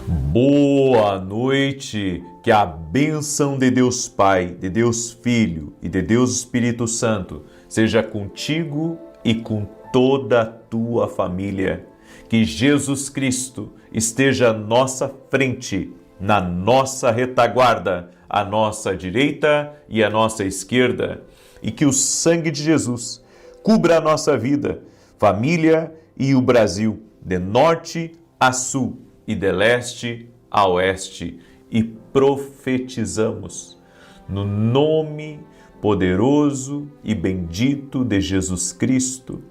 Boa noite, que a bênção de Deus Pai, de Deus Filho e de Deus Espírito Santo seja contigo e com toda a tua família. Que Jesus Cristo esteja à nossa frente, na nossa retaguarda, à nossa direita e à nossa esquerda. E que o sangue de Jesus cubra a nossa vida, família e o Brasil, de norte a sul e de leste a oeste, e profetizamos no nome poderoso e bendito de Jesus Cristo,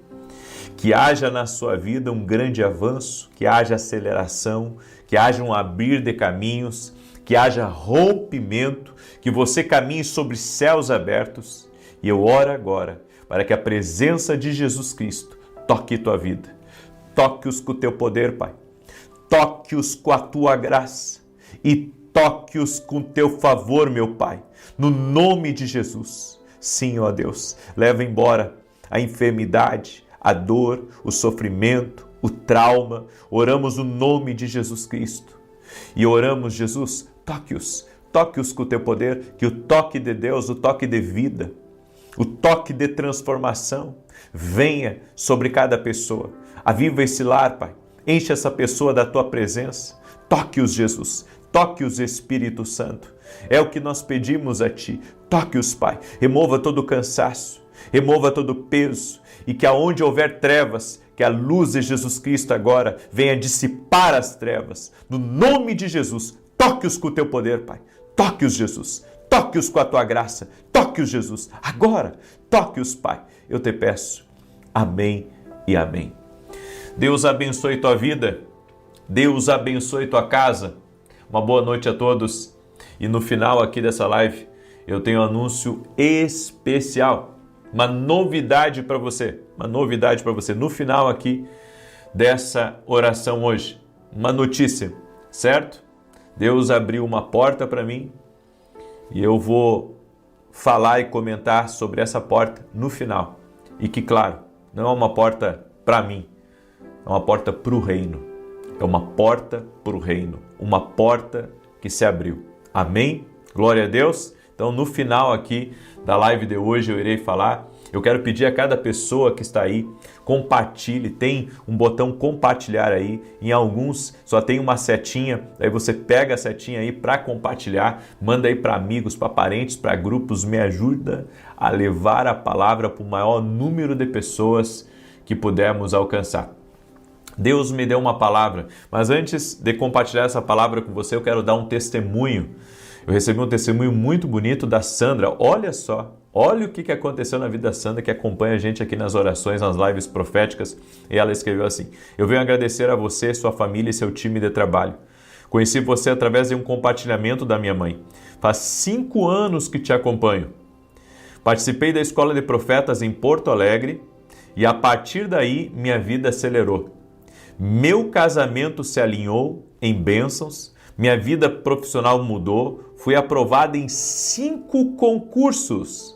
que haja na sua vida um grande avanço, que haja aceleração, que haja um abrir de caminhos, que haja rompimento, que você caminhe sobre céus abertos. E eu oro agora para que a presença de Jesus Cristo toque tua vida, toque-os com o teu poder, Pai. Toque-os com a tua graça e toque-os com teu favor, meu Pai, no nome de Jesus. Sim, ó Deus, leva embora a enfermidade, a dor, o sofrimento, o trauma. Oramos no nome de Jesus Cristo e oramos, Jesus, toque-os com o teu poder, que o toque de Deus, o toque de vida, o toque de transformação venha sobre cada pessoa. Aviva esse lar, Pai. Enche essa pessoa da tua presença. Toque-os, Jesus. Toque-os, Espírito Santo. É o que nós pedimos a ti. Toque-os, Pai. Remova todo o cansaço. Remova todo o peso. E que aonde houver trevas, que a luz de Jesus Cristo agora venha dissipar as trevas. No nome de Jesus, toque-os com o teu poder, Pai. Toque-os, Jesus. Toque-os com a tua graça. Toque-os, Jesus. Agora, toque-os, Pai. Eu te peço. Amém e amém. Deus abençoe tua vida, Deus abençoe tua casa. Uma boa noite a todos. E no final aqui dessa live, eu tenho um anúncio especial, uma novidade para você, no final aqui dessa oração hoje. Uma notícia, certo? Deus abriu uma porta para mim e eu vou falar e comentar sobre essa porta no final. E que, claro, não é uma porta para mim, é uma porta para o reino. É uma porta para o reino. Uma porta que se abriu. Amém? Glória a Deus. Então, no final aqui da live de hoje, eu irei falar. Eu quero pedir a cada pessoa que está aí, compartilhe. Tem um botão compartilhar aí. Em alguns só tem uma setinha. Aí você pega a setinha aí para compartilhar. Manda aí para amigos, para parentes, para grupos. Me ajuda a levar a palavra para o maior número de pessoas que pudermos alcançar. Deus me deu uma palavra, mas antes de compartilhar essa palavra com você, eu quero dar um testemunho. Eu recebi um testemunho muito bonito da Sandra. Olha só, olha o que aconteceu na vida da Sandra, que acompanha a gente aqui nas orações, nas lives proféticas. E ela escreveu assim: eu venho agradecer a você, sua família e seu time de trabalho. Conheci você através de um compartilhamento da minha mãe. Faz 5 anos que te acompanho. Participei da Escola de Profetas em Porto Alegre e a partir daí minha vida acelerou. Meu casamento se alinhou em bênçãos, minha vida profissional mudou, fui aprovada em 5 concursos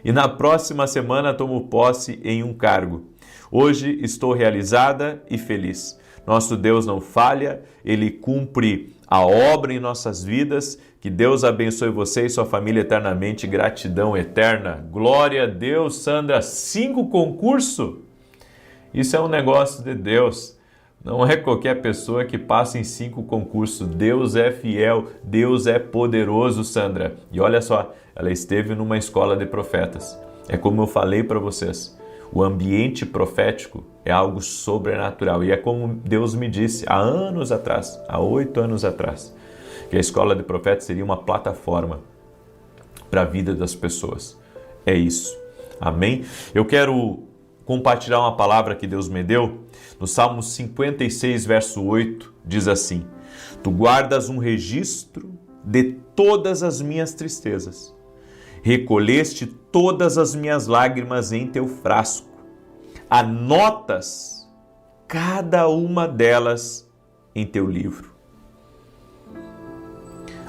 e na próxima semana tomo posse em um cargo. Hoje estou realizada e feliz. Nosso Deus não falha, Ele cumpre a obra em nossas vidas. Que Deus abençoe você e sua família eternamente. Gratidão eterna. Glória a Deus, Sandra. 5 concursos? Isso é um negócio de Deus. Não é qualquer pessoa que passa em 5 concursos. Deus é fiel, Deus é poderoso, Sandra. E olha só, ela esteve numa escola de profetas. É como eu falei para vocês, o ambiente profético é algo sobrenatural. E é como Deus me disse há anos atrás, há 8 anos atrás, que a escola de profetas seria uma plataforma para a vida das pessoas. É isso. Amém? Eu quero compartilhar uma palavra que Deus me deu. No Salmo 56, verso 8, diz assim: Tu guardas um registro de todas as minhas tristezas. Recolheste todas as minhas lágrimas em teu frasco. Anotas cada uma delas em teu livro.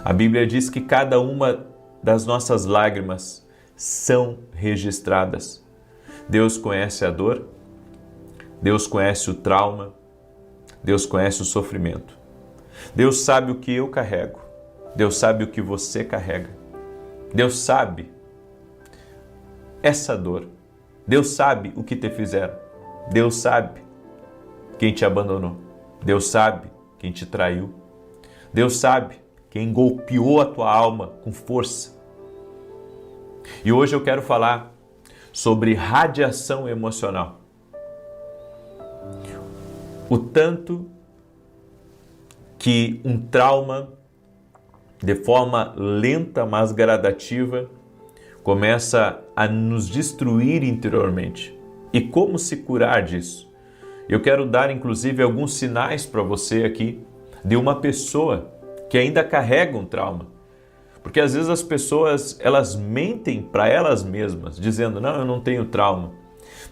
A Bíblia diz que cada uma das nossas lágrimas são registradas. Deus conhece a dor, Deus conhece o trauma, Deus conhece o sofrimento. Deus sabe o que eu carrego. Deus sabe o que você carrega. Deus sabe essa dor. Deus sabe o que te fizeram. Deus sabe quem te abandonou. Deus sabe quem te traiu. Deus sabe quem golpeou a tua alma com força. E hoje eu quero falar sobre radiação emocional. O tanto que um trauma, de forma lenta, mas gradativa, começa a nos destruir interiormente. E como se curar disso? Eu quero dar, inclusive, alguns sinais para você aqui de uma pessoa que ainda carrega um trauma. Porque às vezes as pessoas, elas mentem para elas mesmas, dizendo, não, eu não tenho trauma.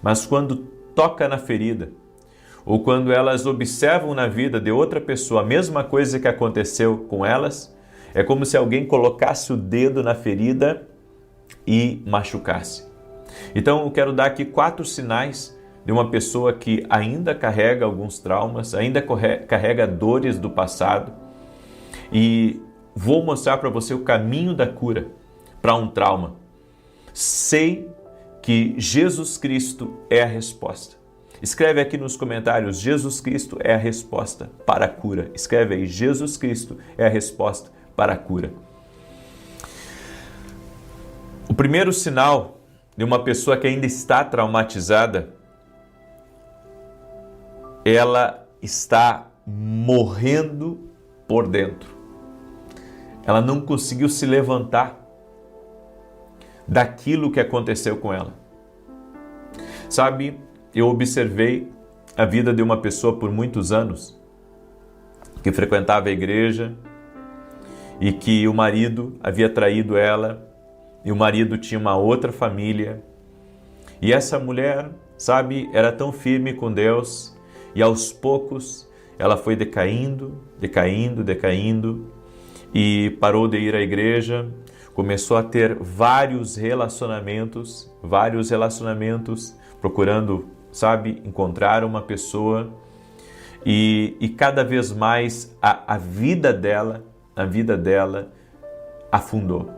Mas quando toca na ferida, ou quando elas observam na vida de outra pessoa a mesma coisa que aconteceu com elas, é como se alguém colocasse o dedo na ferida e machucasse. Então eu quero dar aqui 4 sinais de uma pessoa que ainda carrega alguns traumas, ainda carrega dores do passado, e vou mostrar para você o caminho da cura para um trauma. Sei que Jesus Cristo é a resposta. Escreve aqui nos comentários, Jesus Cristo é a resposta para a cura. Escreve aí, Jesus Cristo é a resposta para a cura. O primeiro sinal de uma pessoa que ainda está traumatizada, ela está morrendo por dentro. Ela não conseguiu se levantar daquilo que aconteceu com ela. Sabe, eu observei a vida de uma pessoa por muitos anos que frequentava a igreja e que o marido havia traído ela e o marido tinha uma outra família. E essa mulher, sabe, era tão firme com Deus e aos poucos ela foi decaindo e parou de ir à igreja, começou a ter vários relacionamentos, procurando, sabe, encontrar uma pessoa e cada vez mais a vida dela afundou.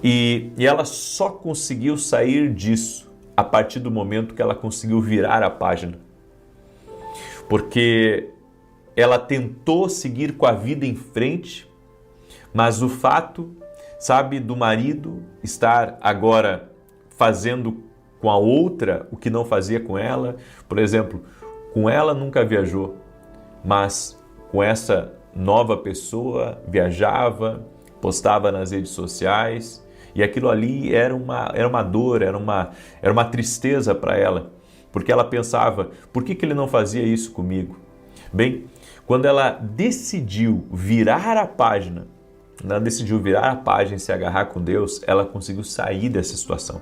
E ela só conseguiu sair disso a partir do momento que ela conseguiu virar a página. Porque ela tentou seguir com a vida em frente, mas o fato, sabe, do marido estar agora fazendo com a outra o que não fazia com ela, por exemplo, com ela nunca viajou, mas com essa nova pessoa viajava, postava nas redes sociais, e aquilo ali era uma dor, era uma tristeza para ela, porque ela pensava, por que ele não fazia isso comigo? Bem, quando ela decidiu virar a página e se agarrar com Deus, ela conseguiu sair dessa situação.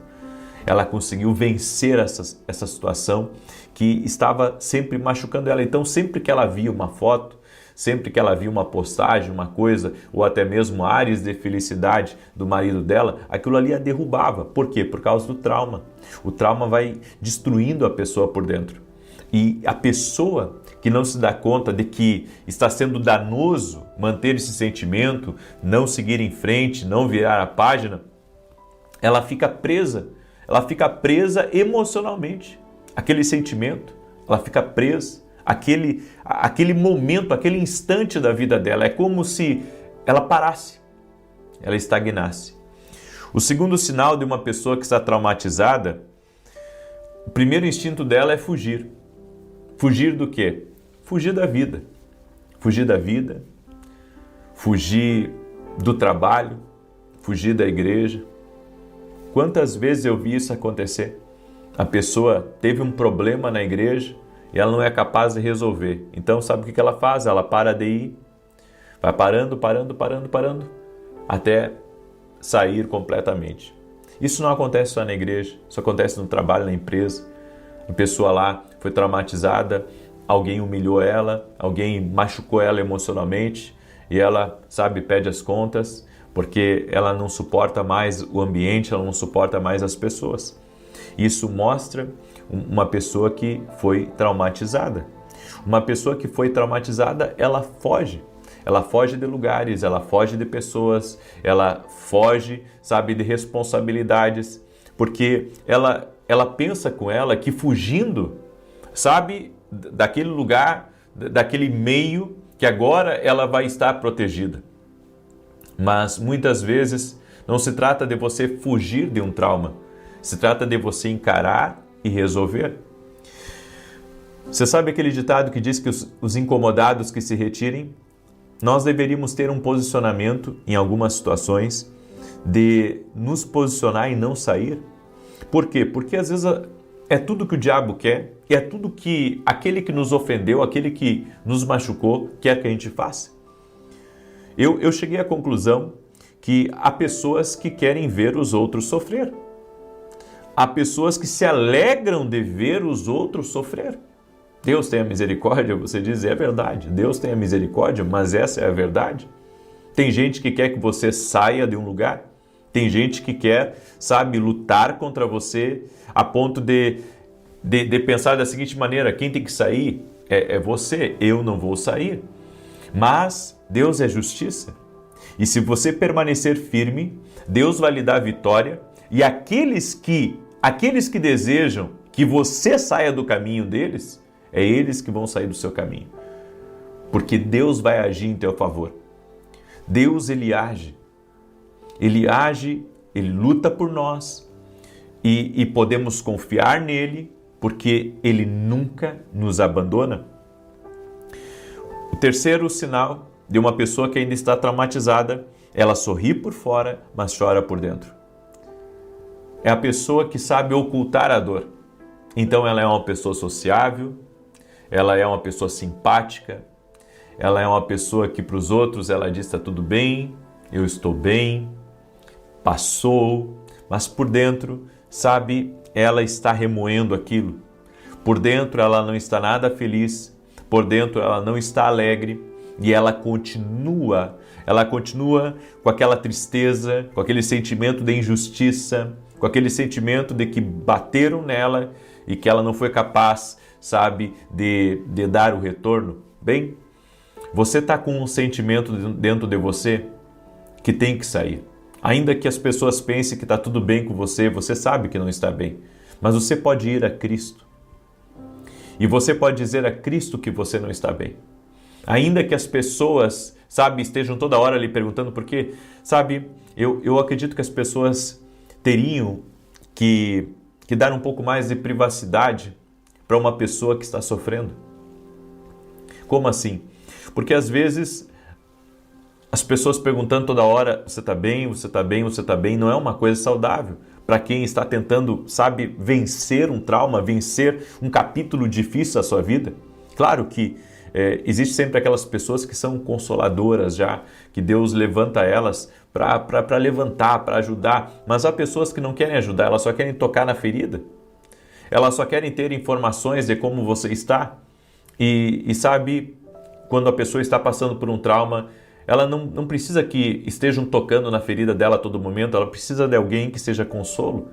Ela conseguiu vencer essa situação que estava sempre machucando ela. Então, sempre que ela via uma foto, sempre que ela via uma postagem, uma coisa, ou até mesmo ares de felicidade do marido dela, aquilo ali a derrubava. Por quê? Por causa do trauma. O trauma vai destruindo a pessoa por dentro. E a pessoa que não se dá conta de que está sendo danoso manter esse sentimento, não seguir em frente, não virar a página, ela fica presa emocionalmente. Aquele sentimento, ela fica presa, aquele momento, aquele instante da vida dela, é como se ela parasse, ela estagnasse. O segundo sinal de uma pessoa que está traumatizada, o primeiro instinto dela é fugir. Fugir do quê? Fugir da vida. Fugir da vida, fugir do trabalho, fugir da igreja. Quantas vezes eu vi isso acontecer? A pessoa teve um problema na igreja e ela não é capaz de resolver. Então, sabe o que ela faz? Ela para de ir, vai parando, até sair completamente. Isso não acontece só na igreja, isso acontece no trabalho, na empresa. A pessoa lá foi traumatizada, alguém humilhou ela, alguém machucou ela emocionalmente e ela, sabe, pede as contas porque ela não suporta mais o ambiente, ela não suporta mais as pessoas. Isso mostra uma pessoa que foi traumatizada. Uma pessoa que foi traumatizada, ela foge. ela foge de lugares, ela foge de pessoas, ela foge, sabe, de responsabilidades, porque ela pensa com ela que fugindo, sabe, daquele lugar, daquele meio, que agora ela vai estar protegida. Mas muitas vezes não se trata de você fugir de um trauma, se trata de você encarar e resolver. Você sabe aquele ditado que diz que os incomodados que se retirem? Nós deveríamos ter um posicionamento em algumas situações de nos posicionar e não sair. Por quê? Porque às vezes é tudo que o diabo quer e é tudo que aquele que nos ofendeu, aquele que nos machucou, quer que a gente faça. Eu cheguei à conclusão que há pessoas que querem ver os outros sofrer. Há pessoas que se alegram de ver os outros sofrer. Deus tem a misericórdia, você diz, é verdade. Deus tem a misericórdia, mas essa é a verdade. Tem gente que quer que você saia de um lugar. Tem gente que quer, sabe, lutar contra você a ponto de pensar da seguinte maneira: quem tem que sair é você, eu não vou sair. Mas Deus é justiça. E se você permanecer firme, Deus vai lhe dar vitória. E aqueles que desejam que você saia do caminho deles, é eles que vão sair do seu caminho. Porque Deus vai agir em teu favor. Deus, Ele age. Ele age, Ele luta por nós. E podemos confiar nele, porque Ele nunca nos abandona. O terceiro sinal de uma pessoa que ainda está traumatizada, ela sorri por fora, mas chora por dentro. É a pessoa que sabe ocultar a dor. Então ela é uma pessoa sociável, ela é uma pessoa simpática, ela é uma pessoa que para os outros ela diz: está tudo bem, eu estou bem, passou, mas por dentro, sabe, ela está remoendo aquilo. Por dentro ela não está nada feliz, por dentro ela não está alegre e ela continua com aquela tristeza, com aquele sentimento de injustiça, com aquele sentimento de que bateram nela e que ela não foi capaz, sabe, de dar o retorno. Bem, você está com um sentimento dentro de você que tem que sair. Ainda que as pessoas pensem que está tudo bem com você, você sabe que não está bem. Mas você pode ir a Cristo. E você pode dizer a Cristo que você não está bem. Ainda que as pessoas, sabe, estejam toda hora lhe perguntando por quê. Sabe, eu acredito que as pessoas teriam que dar um pouco mais de privacidade para uma pessoa que está sofrendo. Como assim? Porque às vezes as pessoas perguntando toda hora: você está bem, você está bem, você está bem, não é uma coisa saudável para quem está tentando, sabe, vencer um trauma, vencer um capítulo difícil da sua vida. Claro que existe sempre aquelas pessoas que são consoladoras já, que Deus levanta elas para levantar, para ajudar, mas há pessoas que não querem ajudar, elas só querem tocar na ferida, elas só querem ter informações de como você está e sabe, quando a pessoa está passando por um trauma, ela não precisa que estejam tocando na ferida dela a todo momento, ela precisa de alguém que seja consolo,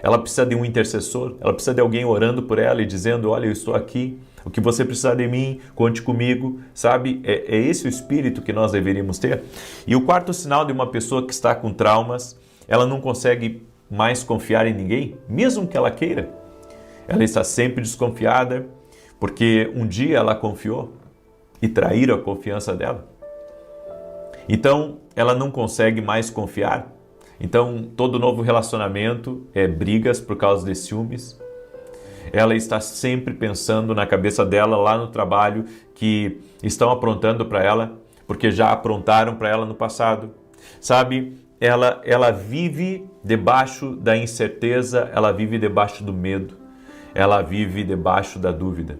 ela precisa de um intercessor, ela precisa de alguém orando por ela e dizendo: olha, eu estou aqui, o que você precisar de mim, conte comigo, sabe? É esse o espírito que nós deveríamos ter. E o quarto sinal de uma pessoa que está com traumas, ela não consegue mais confiar em ninguém, mesmo que ela queira. Ela está sempre desconfiada, porque um dia ela confiou e traíram a confiança dela. Então, ela não consegue mais confiar. Então, todo novo relacionamento é brigas por causa de ciúmes. Ela está sempre pensando na cabeça dela, lá no trabalho, que estão aprontando para ela, porque já aprontaram para ela no passado. Sabe, ela vive debaixo da incerteza, ela vive debaixo do medo, ela vive debaixo da dúvida.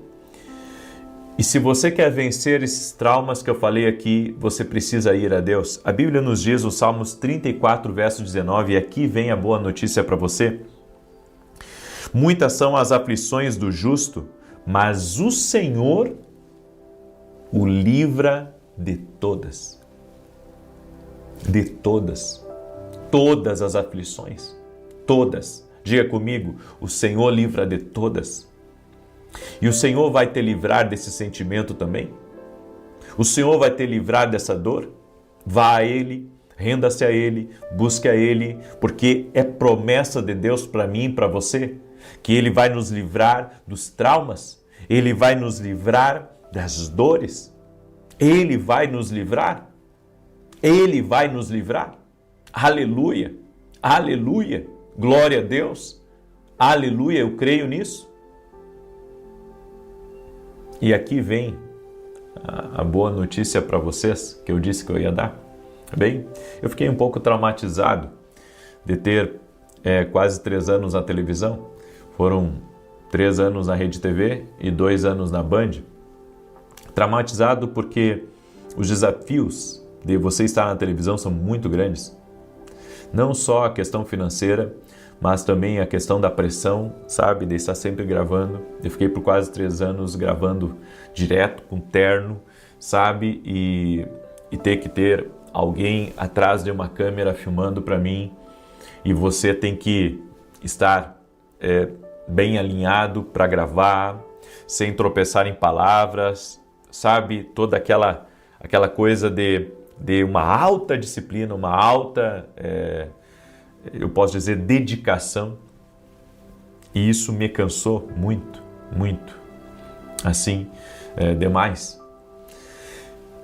E se você quer vencer esses traumas que eu falei aqui, você precisa ir a Deus. A Bíblia nos diz, no Salmos 34, verso 19, e aqui vem a boa notícia para você. Muitas são as aflições do justo, mas o Senhor o livra de todas. De todas. Todas as aflições. Todas. Diga comigo, o Senhor livra de todas. E o Senhor vai te livrar desse sentimento também? O Senhor vai te livrar dessa dor? Vá a Ele, renda-se a Ele, busque a Ele, porque é promessa de Deus para mim e para você, que Ele vai nos livrar dos traumas, Ele vai nos livrar das dores, Ele vai nos livrar, Ele vai nos livrar. Aleluia, aleluia, glória a Deus, aleluia, eu creio nisso. E aqui vem a boa notícia para vocês, que eu disse que eu ia dar. Bem, eu fiquei um pouco traumatizado de ter quase 3 anos na televisão. Foram 3 anos na Rede TV e 2 anos na Band. Traumatizado porque os desafios de você estar na televisão são muito grandes. Não só a questão financeira, mas também a questão da pressão, sabe? De estar sempre gravando. Eu fiquei por quase 3 anos gravando direto, com terno, sabe? E ter que ter alguém atrás de uma câmera filmando para mim. E você tem que estar bem alinhado para gravar, sem tropeçar em palavras, sabe? Toda aquela coisa de uma alta disciplina, uma alta... eu posso dizer, dedicação, e isso me cansou muito, muito, assim, demais.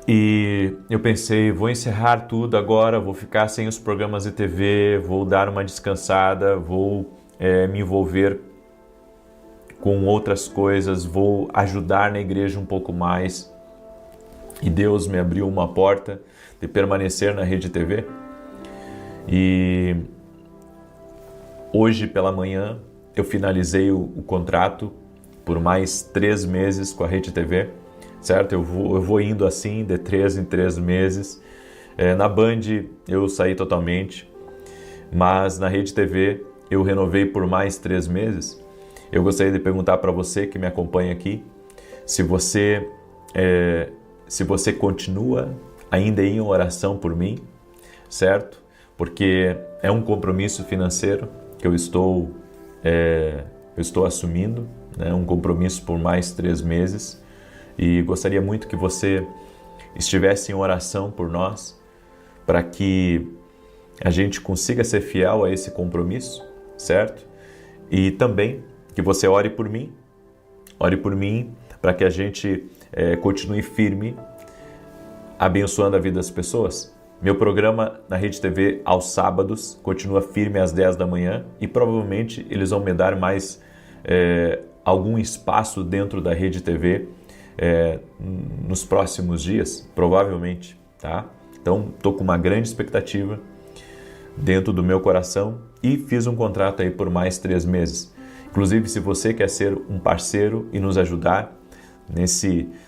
E eu pensei, vou encerrar tudo agora, vou ficar sem os programas de TV, vou dar uma descansada, vou me envolver com outras coisas, vou ajudar na igreja um pouco mais. E Deus me abriu uma porta de permanecer na Rede TV. E hoje pela manhã eu finalizei o contrato por mais 3 meses com a Rede TV, certo? Eu vou indo assim de 3 em 3 meses. Na Band eu saí totalmente, mas na Rede TV eu renovei por mais 3 meses. Eu gostaria de perguntar para você que me acompanha aqui, se você continua ainda em oração por mim, certo? Porque é um compromisso financeiro que eu estou assumindo, né? Um compromisso por mais 3 meses, e gostaria muito que você estivesse em oração por nós, para que a gente consiga ser fiel a esse compromisso, certo? E também que você ore por mim para que a gente continue firme, abençoando a vida das pessoas. Meu programa na Rede TV aos sábados continua firme às 10 da manhã e provavelmente eles vão me dar mais algum espaço dentro da Rede TV nos próximos dias, provavelmente, tá? Então, estou com uma grande expectativa dentro do meu coração e fiz um contrato aí por mais 3 meses. Inclusive, se você quer ser um parceiro e nos ajudar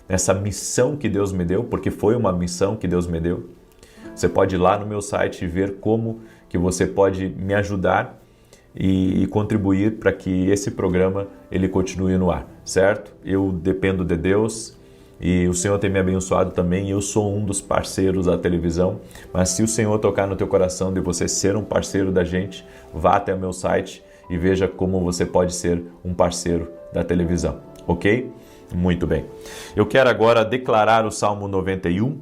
nessa missão que Deus me deu, porque foi uma missão que Deus me deu, você pode ir lá no meu site e ver como que você pode me ajudar e contribuir para que esse programa ele continue no ar, certo? Eu dependo de Deus e o Senhor tem me abençoado também. Eu sou um dos parceiros da televisão, mas se o Senhor tocar no teu coração de você ser um parceiro da gente, vá até o meu site e veja como você pode ser um parceiro da televisão, ok? Muito bem. Eu quero agora declarar o Salmo 91.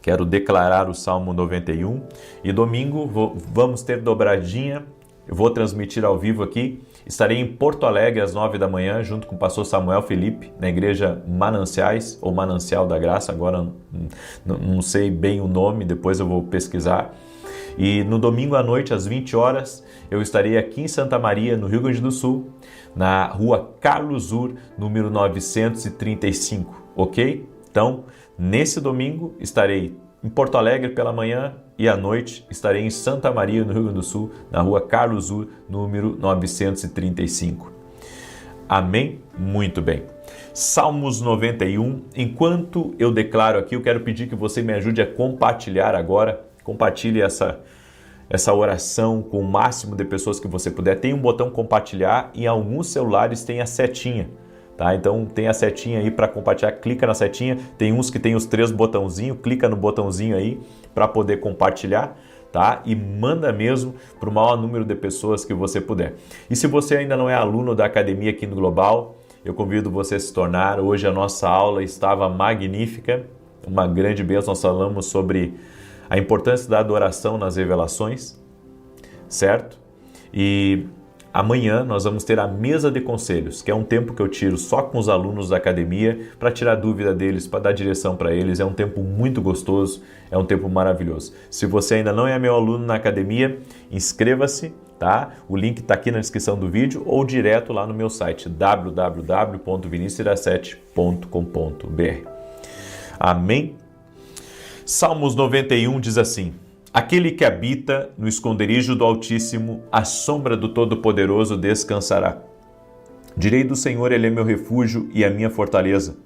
Quero declarar o Salmo 91 e domingo vamos ter dobradinha. Eu vou transmitir ao vivo aqui. Estarei em Porto Alegre às 9 da manhã junto com o pastor Samuel Felipe na igreja Mananciais ou Manancial da Graça. Agora não sei bem o nome, depois eu vou pesquisar. E no domingo à noite às 20 horas eu estarei aqui em Santa Maria, no Rio Grande do Sul, na rua Carlos Ur, número 935, ok? Então, nesse domingo estarei em Porto Alegre pela manhã e à noite estarei em Santa Maria, no Rio Grande do Sul, na rua Carlos Ur, número 935. Amém? Muito bem. Salmos 91. Enquanto eu declaro aqui, eu quero pedir que você me ajude a compartilhar agora. Compartilhe essa oração com o máximo de pessoas que você puder. Tem um botão compartilhar e em alguns celulares tem a setinha. Tá? Então tem a setinha aí para compartilhar, clica na setinha, tem uns que tem os 3 botãozinhos, clica no botãozinho aí para poder compartilhar, tá? E manda mesmo para o maior número de pessoas que você puder. E se você ainda não é aluno da Academia Quino Global, eu convido você a se tornar. Hoje a nossa aula estava magnífica, uma grande bênção. Nós falamos sobre a importância da adoração nas revelações, certo? E amanhã nós vamos ter a mesa de conselhos, que é um tempo que eu tiro só com os alunos da academia para tirar dúvida deles, para dar direção para eles. É um tempo muito gostoso, é um tempo maravilhoso. Se você ainda não é meu aluno na academia, inscreva-se, tá? O link está aqui na descrição do vídeo ou direto lá no meu site www.vinicius17.com.br. Amém? Salmos 91 diz assim: aquele que habita no esconderijo do Altíssimo, à sombra do Todo-Poderoso descansará. Direi do Senhor, Ele é meu refúgio e a minha fortaleza,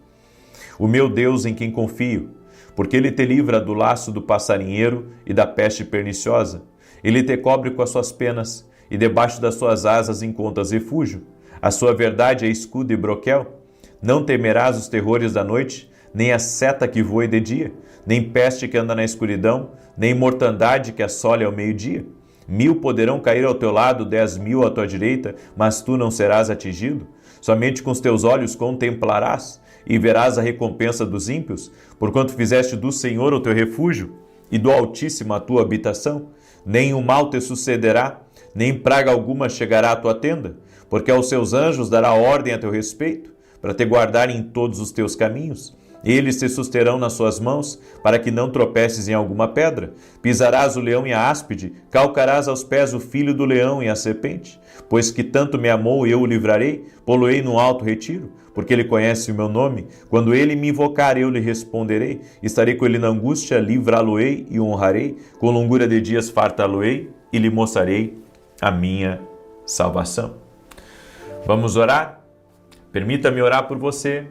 o meu Deus em quem confio, porque Ele te livra do laço do passarinheiro e da peste perniciosa. Ele te cobre com as suas penas e debaixo das suas asas encontras refúgio. A sua verdade é escudo e broquel. Não temerás os terrores da noite, nem a seta que voe de dia, nem peste que anda na escuridão, nem mortandade que assole ao meio-dia. 1000 poderão cair ao teu lado, 10.000 à tua direita, mas tu não serás atingido. Somente com os teus olhos contemplarás e verás a recompensa dos ímpios, porquanto fizeste do Senhor o teu refúgio e do Altíssimo a tua habitação. Nem o mal te sucederá, nem praga alguma chegará à tua tenda, porque aos seus anjos dará ordem a teu respeito, para te guardarem em todos os teus caminhos. Eles te susterão nas suas mãos, para que não tropeces em alguma pedra. Pisarás o leão e a áspide, calcarás aos pés o filho do leão e a serpente. Pois que tanto me amou, eu o livrarei, pô-lo-ei num alto retiro, porque ele conhece o meu nome. Quando ele me invocar, eu lhe responderei. Estarei com ele na angústia, livrá-lo-ei e o honrarei. Com longura de dias fartá-lo-ei e lhe mostrarei a minha salvação. Vamos orar? Permita-me orar por você.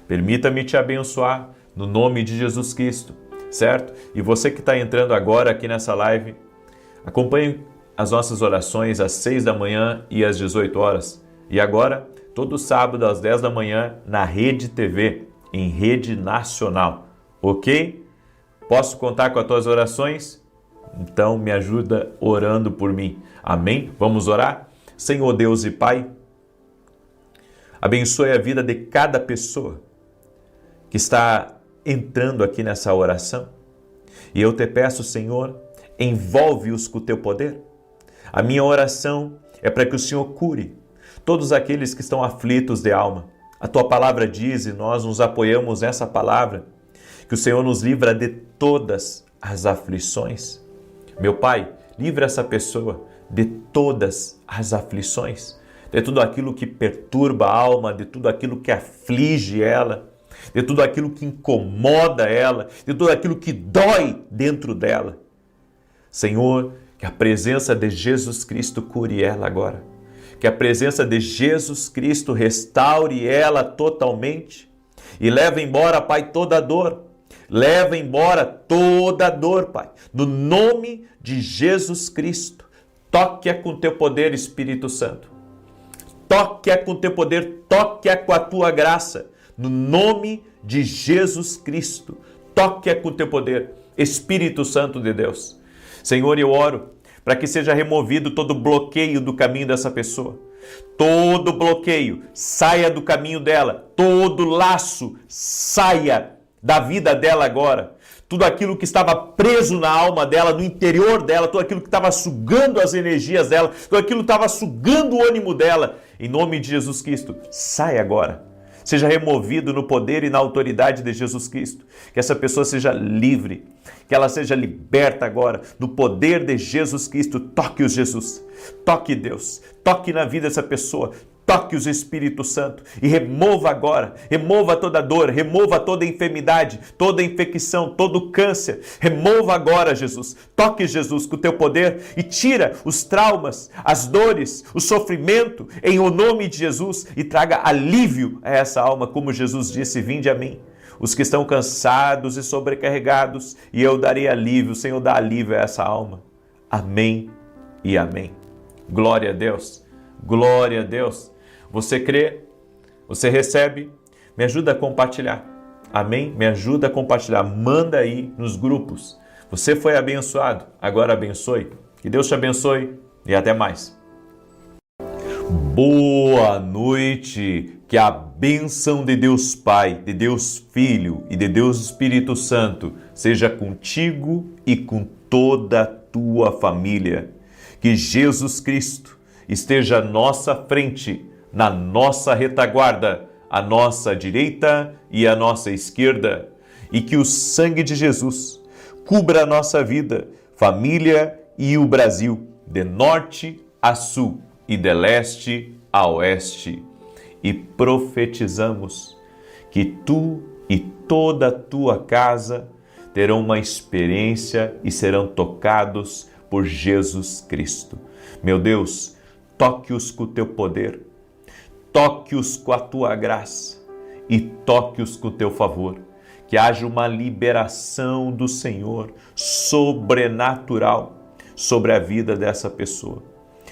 Permita-me te abençoar no nome de Jesus Cristo, certo? E você que está entrando agora aqui nessa live, acompanhe as nossas orações às 6 da manhã e às 18 horas. E agora, todo sábado às 10 da manhã na Rede TV, em rede nacional, ok? Posso contar com as tuas orações? Então me ajuda orando por mim, amém? Vamos orar? Senhor Deus e Pai, abençoe a vida de cada pessoa que está entrando aqui nessa oração. E eu te peço, Senhor, envolve-os com o teu poder. A minha oração é para que o Senhor cure todos aqueles que estão aflitos de alma. A tua palavra diz, e nós nos apoiamos nessa palavra, que o Senhor nos livra de todas as aflições. Meu Pai, livra essa pessoa de todas as aflições, de tudo aquilo que perturba a alma, de tudo aquilo que aflige ela, de tudo aquilo que incomoda ela, de tudo aquilo que dói dentro dela. Senhor, que a presença de Jesus Cristo cure ela agora. Que a presença de Jesus Cristo restaure ela totalmente e leve embora, Pai, toda a dor. Leva embora toda a dor, Pai. No nome de Jesus Cristo, toque-a com teu poder, Espírito Santo. Toque-a com teu poder, toque-a com a tua graça. No nome de Jesus Cristo, toque-a com teu poder, Espírito Santo de Deus. Senhor, eu oro para que seja removido todo bloqueio do caminho dessa pessoa. Todo bloqueio saia do caminho dela, todo laço saia da vida dela agora. Tudo aquilo que estava preso na alma dela, no interior dela, tudo aquilo que estava sugando as energias dela, tudo aquilo que estava sugando o ânimo dela, em nome de Jesus Cristo, sai agora. Seja removido no poder e na autoridade de Jesus Cristo. Que essa pessoa seja livre, que ela seja liberta agora no poder de Jesus Cristo. Toque-os, Jesus. Toque, Deus. Toque na vida dessa pessoa. Toque os Espírito Santo e remova agora, remova toda dor, remova toda enfermidade, toda infecção, todo câncer. Remova agora, Jesus. Toque, Jesus, com o teu poder e tira os traumas, as dores, o sofrimento em o nome de Jesus e traga alívio a essa alma, como Jesus disse: vinde a mim, os que estão cansados e sobrecarregados, e eu darei alívio. O Senhor dá alívio a essa alma. Amém e amém. Glória a Deus. Glória a Deus. Você crê? Você recebe? Me ajuda a compartilhar. Amém? Me ajuda a compartilhar. Manda aí nos grupos. Você foi abençoado, agora abençoe. Que Deus te abençoe e até mais. Boa noite, que a bênção de Deus Pai, de Deus Filho e de Deus Espírito Santo seja contigo e com toda a tua família. Que Jesus Cristo esteja à nossa frente, na nossa retaguarda, à nossa direita e à nossa esquerda, e que o sangue de Jesus cubra a nossa vida, família e o Brasil, de norte a sul e de leste a oeste, e profetizamos que tu e toda a tua casa terão uma experiência e serão tocados por Jesus Cristo. Meu Deus, toque-os com o teu poder, toque-os com a tua graça e toque-os com o teu favor. Que haja uma liberação do Senhor sobrenatural sobre a vida dessa pessoa.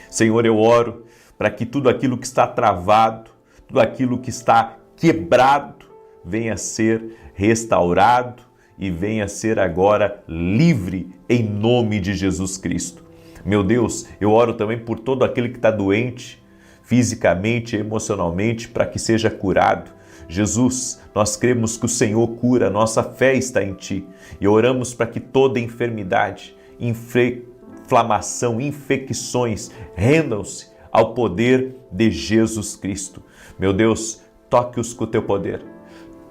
Senhor, eu oro para que tudo aquilo que está travado, tudo aquilo que está quebrado, venha a ser restaurado e venha a ser agora livre em nome de Jesus Cristo. Meu Deus, eu oro também por todo aquele que está doente, fisicamente e emocionalmente, para que seja curado. Jesus, nós cremos que o Senhor cura, nossa fé está em Ti e oramos para que toda enfermidade, inflamação, infecções rendam-se ao poder de Jesus Cristo. Meu Deus, toque-os com o Teu poder,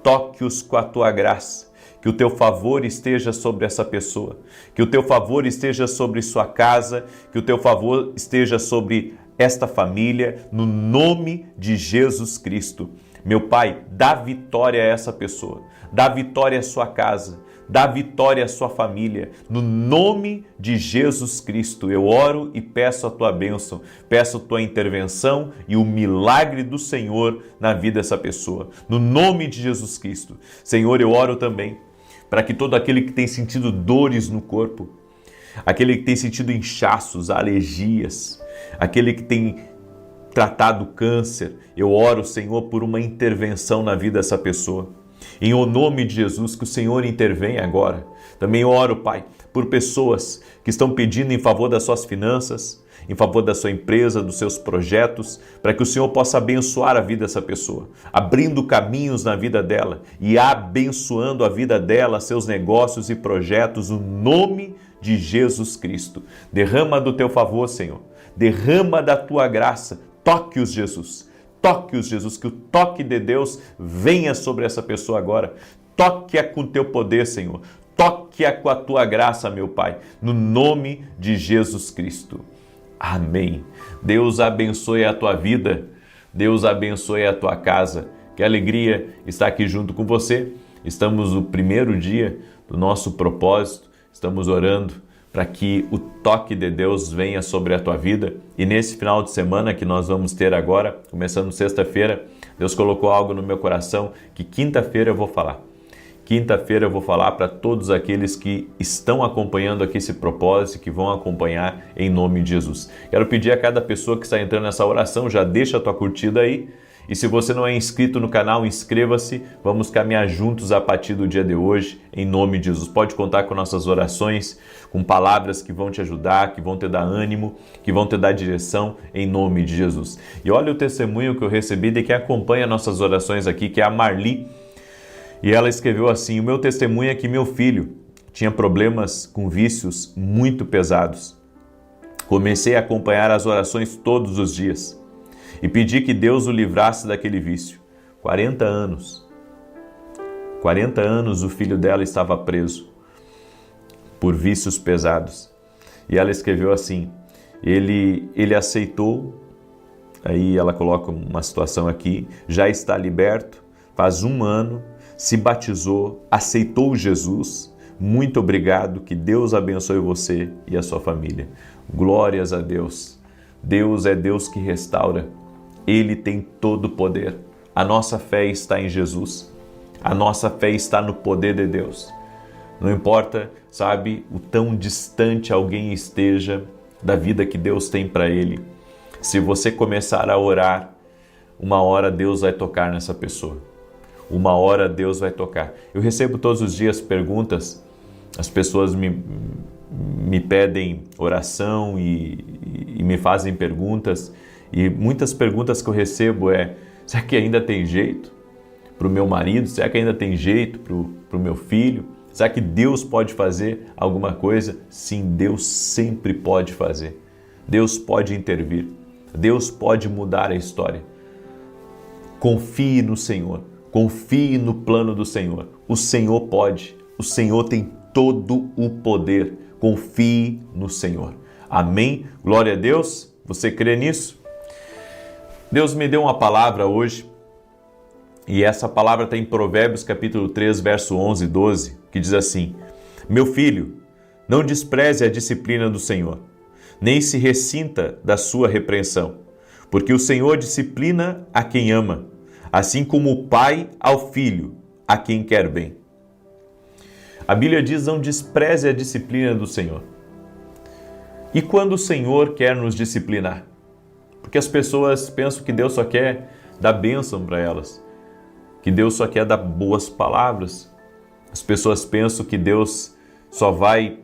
toque-os com a Tua graça, que o Teu favor esteja sobre essa pessoa, que o Teu favor esteja sobre sua casa, que o Teu favor esteja sobre esta família, no nome de Jesus Cristo. Meu Pai, dá vitória a essa pessoa, dá vitória à sua casa, dá vitória à sua família. No nome de Jesus Cristo, eu oro e peço a Tua bênção, peço a Tua intervenção e o milagre do Senhor na vida dessa pessoa. No nome de Jesus Cristo. Senhor, eu oro também para que todo aquele que tem sentido dores no corpo, aquele que tem sentido inchaços, alergias, aquele que tem tratado câncer, eu oro, Senhor, por uma intervenção na vida dessa pessoa. Em o nome de Jesus, que o Senhor intervenha agora. Também oro, Pai, por pessoas que estão pedindo em favor das suas finanças, em favor da sua empresa, dos seus projetos, para que o Senhor possa abençoar a vida dessa pessoa, abrindo caminhos na vida dela e abençoando a vida dela, seus negócios e projetos, no nome de Jesus Cristo. Derrama do teu favor, Senhor, derrama da tua graça, toque-os, Jesus. Toque-os, Jesus, que o toque de Deus venha sobre essa pessoa agora. Toque-a com o teu poder, Senhor. Toque-a com a tua graça, meu Pai, no nome de Jesus Cristo. Amém. Deus abençoe a tua vida. Deus abençoe a tua casa. Que alegria estar aqui junto com você. Estamos no primeiro dia do nosso propósito. Estamos orando para que o toque de Deus venha sobre a tua vida. E nesse final de semana que nós vamos ter agora, começando sexta-feira, Deus colocou algo no meu coração que quinta-feira eu vou falar. Quinta-feira eu vou falar para todos aqueles que estão acompanhando aqui esse propósito, que vão acompanhar em nome de Jesus. Quero pedir a cada pessoa que está entrando nessa oração, já deixa a tua curtida aí. E se você não é inscrito no canal, inscreva-se. Vamos caminhar juntos a partir do dia de hoje, em nome de Jesus. Pode contar com nossas orações, com palavras que vão te ajudar, que vão te dar ânimo, que vão te dar direção, em nome de Jesus. E olha o testemunho que eu recebi de quem acompanha nossas orações aqui, que é a Marli. E ela escreveu assim: o meu testemunho é que meu filho tinha problemas com vícios muito pesados. Comecei a acompanhar as orações todos os dias e pedi que Deus o livrasse daquele vício. 40 anos o filho dela estava preso por vícios pesados. E ela escreveu assim: ele aceitou, aí ela coloca uma situação aqui, já está liberto, faz 1 ano, se batizou, aceitou Jesus. Muito obrigado, que Deus abençoe você e a sua família. Glórias a Deus. Deus é Deus que restaura. Ele tem todo o poder. A nossa fé está em Jesus. A nossa fé está no poder de Deus. Não importa, sabe, o tão distante alguém esteja da vida que Deus tem para ele. Se você começar a orar, uma hora Deus vai tocar nessa pessoa. Uma hora Deus vai tocar. Eu recebo todos os dias perguntas, as pessoas me pedem oração e me fazem perguntas, E muitas perguntas que eu recebo será que ainda tem jeito para o meu marido? Será que ainda tem jeito para o meu filho? Será que Deus pode fazer alguma coisa? Sim, Deus sempre pode fazer. Deus pode intervir. Deus pode mudar a história. Confie no Senhor. Confie no plano do Senhor. O Senhor pode. O Senhor tem todo o poder. Confie no Senhor. Amém? Glória a Deus. Você crê nisso? Deus me deu uma palavra hoje. E essa palavra está em Provérbios capítulo 3, verso 11 e 12, que diz assim: Meu filho, não despreze a disciplina do Senhor, nem se ressinta da sua repreensão, porque o Senhor disciplina a quem ama, assim como o pai ao filho, a quem quer bem. A Bíblia diz: não despreze a disciplina do Senhor. E quando o Senhor quer nos disciplinar? Porque as pessoas pensam que Deus só quer dar bênção para elas, que Deus só quer dar boas palavras. As pessoas pensam que Deus só vai,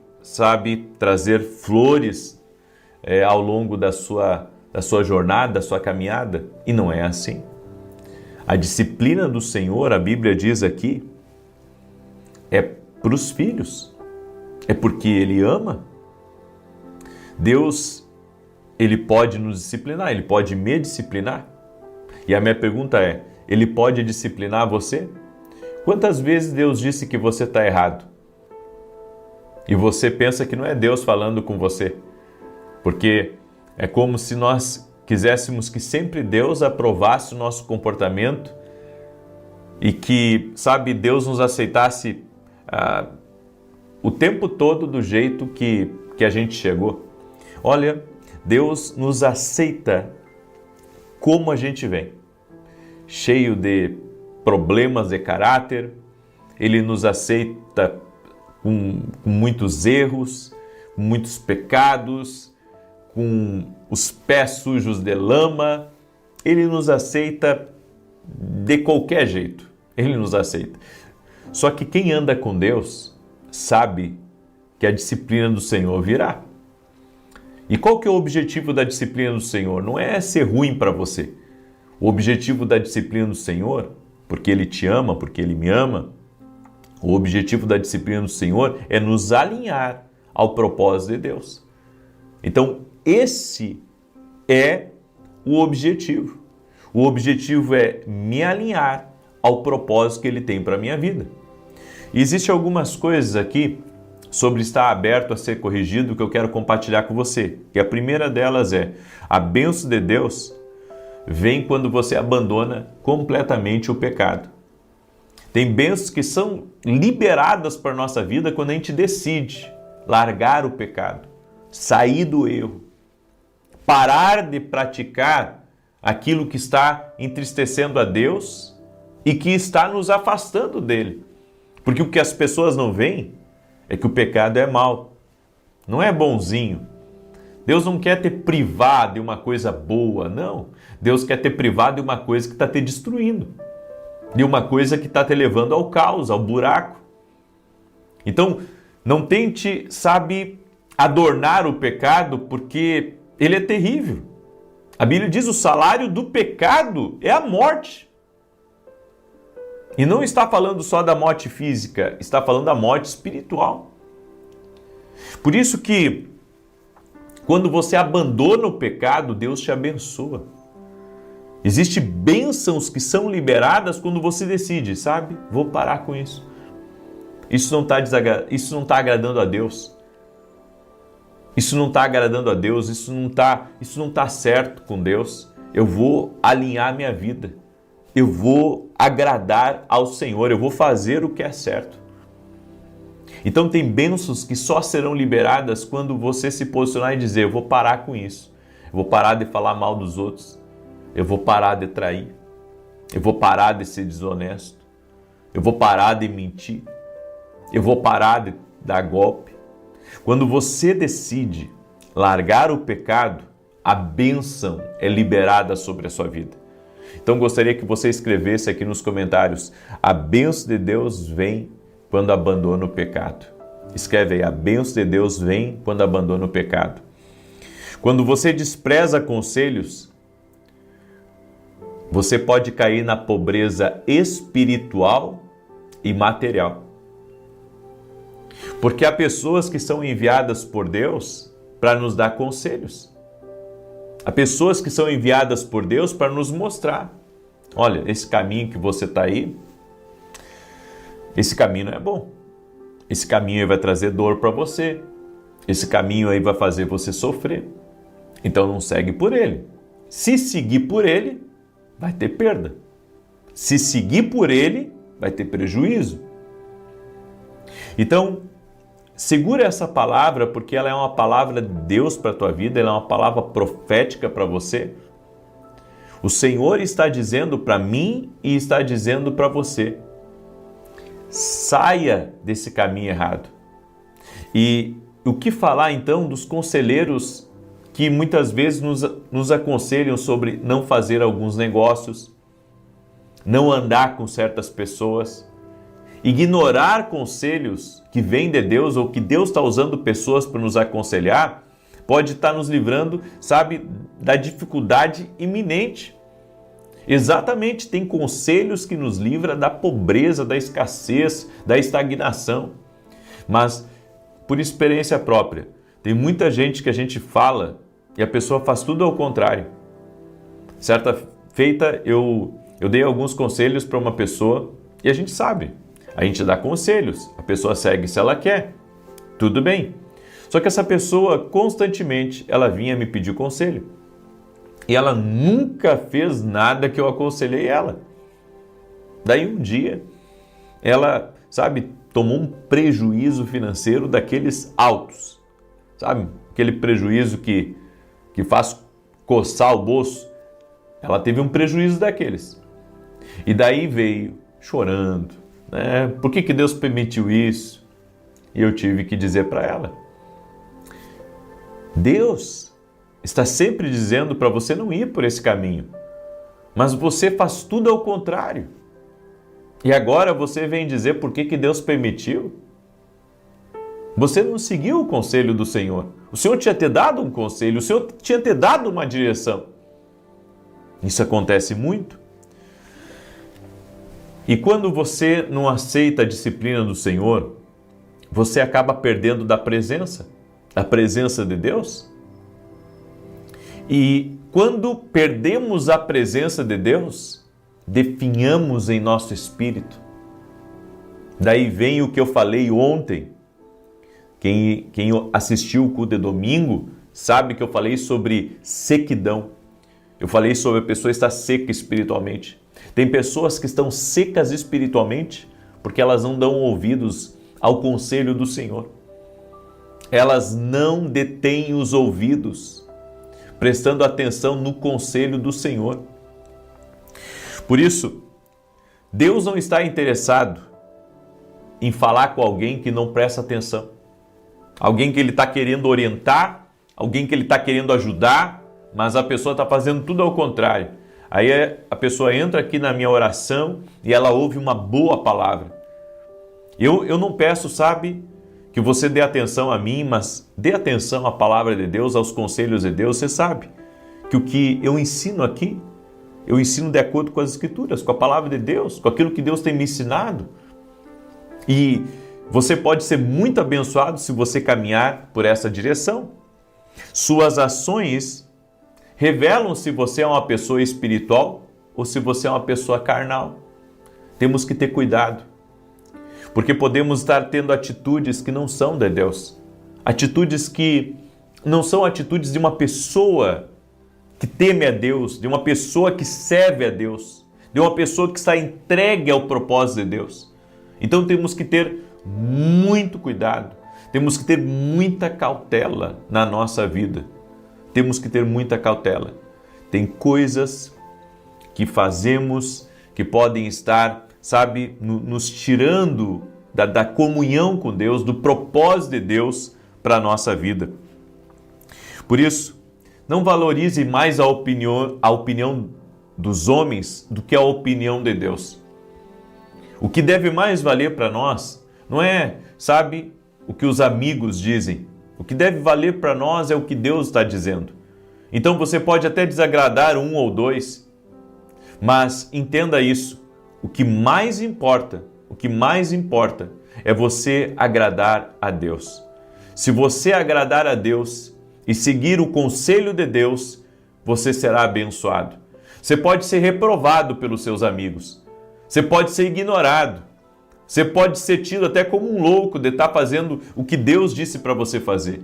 trazer flores ao longo da sua jornada, da sua caminhada. E não é assim. A disciplina do Senhor, a Bíblia diz aqui, é para os filhos. É porque Ele ama. Deus, Ele pode nos disciplinar, Ele pode me disciplinar. E a minha pergunta é: Ele pode disciplinar você? Quantas vezes Deus disse que você está errado? E você pensa que não é Deus falando com você. Porque é como se nós quiséssemos que sempre Deus aprovasse o nosso comportamento e que, Deus nos aceitasse o tempo todo do jeito que a gente chegou. Olha, Deus nos aceita como a gente vem. Cheio de problemas de caráter, Ele nos aceita com muitos erros, com muitos pecados, com os pés sujos de lama. Ele nos aceita de qualquer jeito, Ele nos aceita. Só que quem anda com Deus sabe que a disciplina do Senhor virá. E qual que é o objetivo da disciplina do Senhor? Não é ser ruim para você. O objetivo da disciplina do Senhor, porque Ele te ama, porque Ele me ama, o objetivo da disciplina do Senhor é nos alinhar ao propósito de Deus. Então, esse é o objetivo. O objetivo é me alinhar ao propósito que Ele tem para a minha vida. E existem algumas coisas aqui sobre estar aberto a ser corrigido que eu quero compartilhar com você. E a primeira delas é: a bênção de Deus vem quando você abandona completamente o pecado. Tem bênçãos que são liberadas para a nossa vida quando a gente decide largar o pecado, sair do erro, parar de praticar aquilo que está entristecendo a Deus e que está nos afastando dele. Porque o que as pessoas não veem é que o pecado é mau, não é bonzinho. Deus não quer te privar de uma coisa boa, não. Deus quer te privar de uma coisa que está te destruindo, de uma coisa que está te levando ao caos, ao buraco. Então, não tente, adornar o pecado, porque ele é terrível. A Bíblia diz: o salário do pecado é a morte. E não está falando só da morte física, está falando da morte espiritual. Por isso que, quando você abandona o pecado, Deus te abençoa. Existem bênçãos que são liberadas quando você decide, vou parar com isso. Isso não está agradando a Deus. Isso não está agradando a Deus, isso não tá certo com Deus. Eu vou alinhar minha vida. Eu vou agradar ao Senhor, eu vou fazer o que é certo. Então tem bênçãos que só serão liberadas quando você se posicionar e dizer: eu vou parar com isso. Eu vou parar de falar mal dos outros. Eu vou parar de trair. Eu vou parar de ser desonesto. Eu vou parar de mentir. Eu vou parar de dar golpe. Quando você decide largar o pecado, a bênção é liberada sobre a sua vida. Então gostaria que você escrevesse aqui nos comentários: a bênção de Deus vem quando abandona o pecado. Escreve aí: a bênção de Deus vem quando abandona o pecado. Quando você despreza conselhos, Você pode cair na pobreza espiritual e material. Porque há pessoas que são enviadas por Deus para nos dar conselhos. Há pessoas que são enviadas por Deus para nos mostrar: olha, esse caminho que você está aí, esse caminho não é bom. Esse caminho aí vai trazer dor para você. Esse caminho aí vai fazer você sofrer. Então não segue por ele. Se seguir por ele, vai ter perda. Se seguir por ele, vai ter prejuízo. Então, segura essa palavra, porque ela é uma palavra de Deus para a tua vida, ela é uma palavra profética para você. O Senhor está dizendo para mim e está dizendo para você: saia desse caminho errado. E o que falar então dos conselheiros que muitas vezes nos aconselham sobre não fazer alguns negócios, não andar com certas pessoas, ignorar conselhos que vêm de Deus ou que Deus está usando pessoas para nos aconselhar, pode estar nos livrando, sabe, da dificuldade iminente. Exatamente, tem conselhos que nos livram da pobreza, da escassez, da estagnação. Mas, por experiência própria, tem muita gente que a gente fala e a pessoa faz tudo ao contrário. Certa feita, eu dei alguns conselhos para uma pessoa e a gente sabe, a gente dá conselhos, a pessoa segue se ela quer, tudo bem. Só que essa pessoa, constantemente, ela vinha me pedir conselho. E ela nunca fez nada que eu aconselhei ela. Daí um dia, ela, sabe, tomou um prejuízo financeiro daqueles altos. Sabe, aquele prejuízo que faz coçar o bolso. Ela teve um prejuízo daqueles. E daí veio chorando, né? Por que Deus permitiu isso? E eu tive que dizer para ela: Deus está sempre dizendo para você não ir por esse caminho, mas você faz tudo ao contrário. E agora você vem dizer por que Deus permitiu? Você não seguiu o conselho do Senhor. O Senhor tinha te dado um conselho, o Senhor tinha te dado uma direção. Isso acontece muito. E quando você não aceita a disciplina do Senhor, você acaba perdendo da presença de Deus. E quando perdemos a presença de Deus, definhamos em nosso espírito. Daí vem o que eu falei ontem. Quem assistiu o culto de domingo sabe que eu falei sobre sequidão. Eu falei sobre a pessoa estar seca espiritualmente. Tem pessoas que estão secas espiritualmente porque elas não dão ouvidos ao conselho do Senhor. Elas não detêm os ouvidos, prestando atenção no conselho do Senhor. Por isso, Deus não está interessado em falar com alguém que não presta atenção. Alguém que Ele está querendo orientar, alguém que Ele está querendo ajudar, mas a pessoa está fazendo tudo ao contrário. Aí a pessoa entra aqui na minha oração e ela ouve uma boa palavra. Eu não peço, sabe, que você dê atenção a mim, mas dê atenção à palavra de Deus, aos conselhos de Deus. Você sabe que o que eu ensino aqui, eu ensino de acordo com as Escrituras, com a palavra de Deus, com aquilo que Deus tem me ensinado. E você pode ser muito abençoado se você caminhar por essa direção. Suas ações revelam se você é uma pessoa espiritual ou se você é uma pessoa carnal. Temos que ter cuidado, porque podemos estar tendo atitudes que não são de Deus. Atitudes que não são atitudes de uma pessoa que teme a Deus, de uma pessoa que serve a Deus, de uma pessoa que está entregue ao propósito de Deus. Então temos que ter muito cuidado, temos que ter muita cautela na nossa vida. Temos que ter muita cautela. Tem coisas que fazemos que podem estar, sabe, nos tirando da comunhão com Deus, do propósito de Deus para a nossa vida. Por isso, não valorize mais a opinião dos homens do que a opinião de Deus. O que deve mais valer para nós não é, sabe, o que os amigos dizem. O que deve valer para nós é o que Deus está dizendo. Então você pode até desagradar um ou dois, Mas entenda isso, o que mais importa é você agradar a Deus. Se você agradar a Deus e seguir o conselho de Deus, você será abençoado. Você pode ser reprovado pelos seus amigos, você pode ser ignorado, você pode ser tido até como um louco de estar fazendo o que Deus disse para você fazer.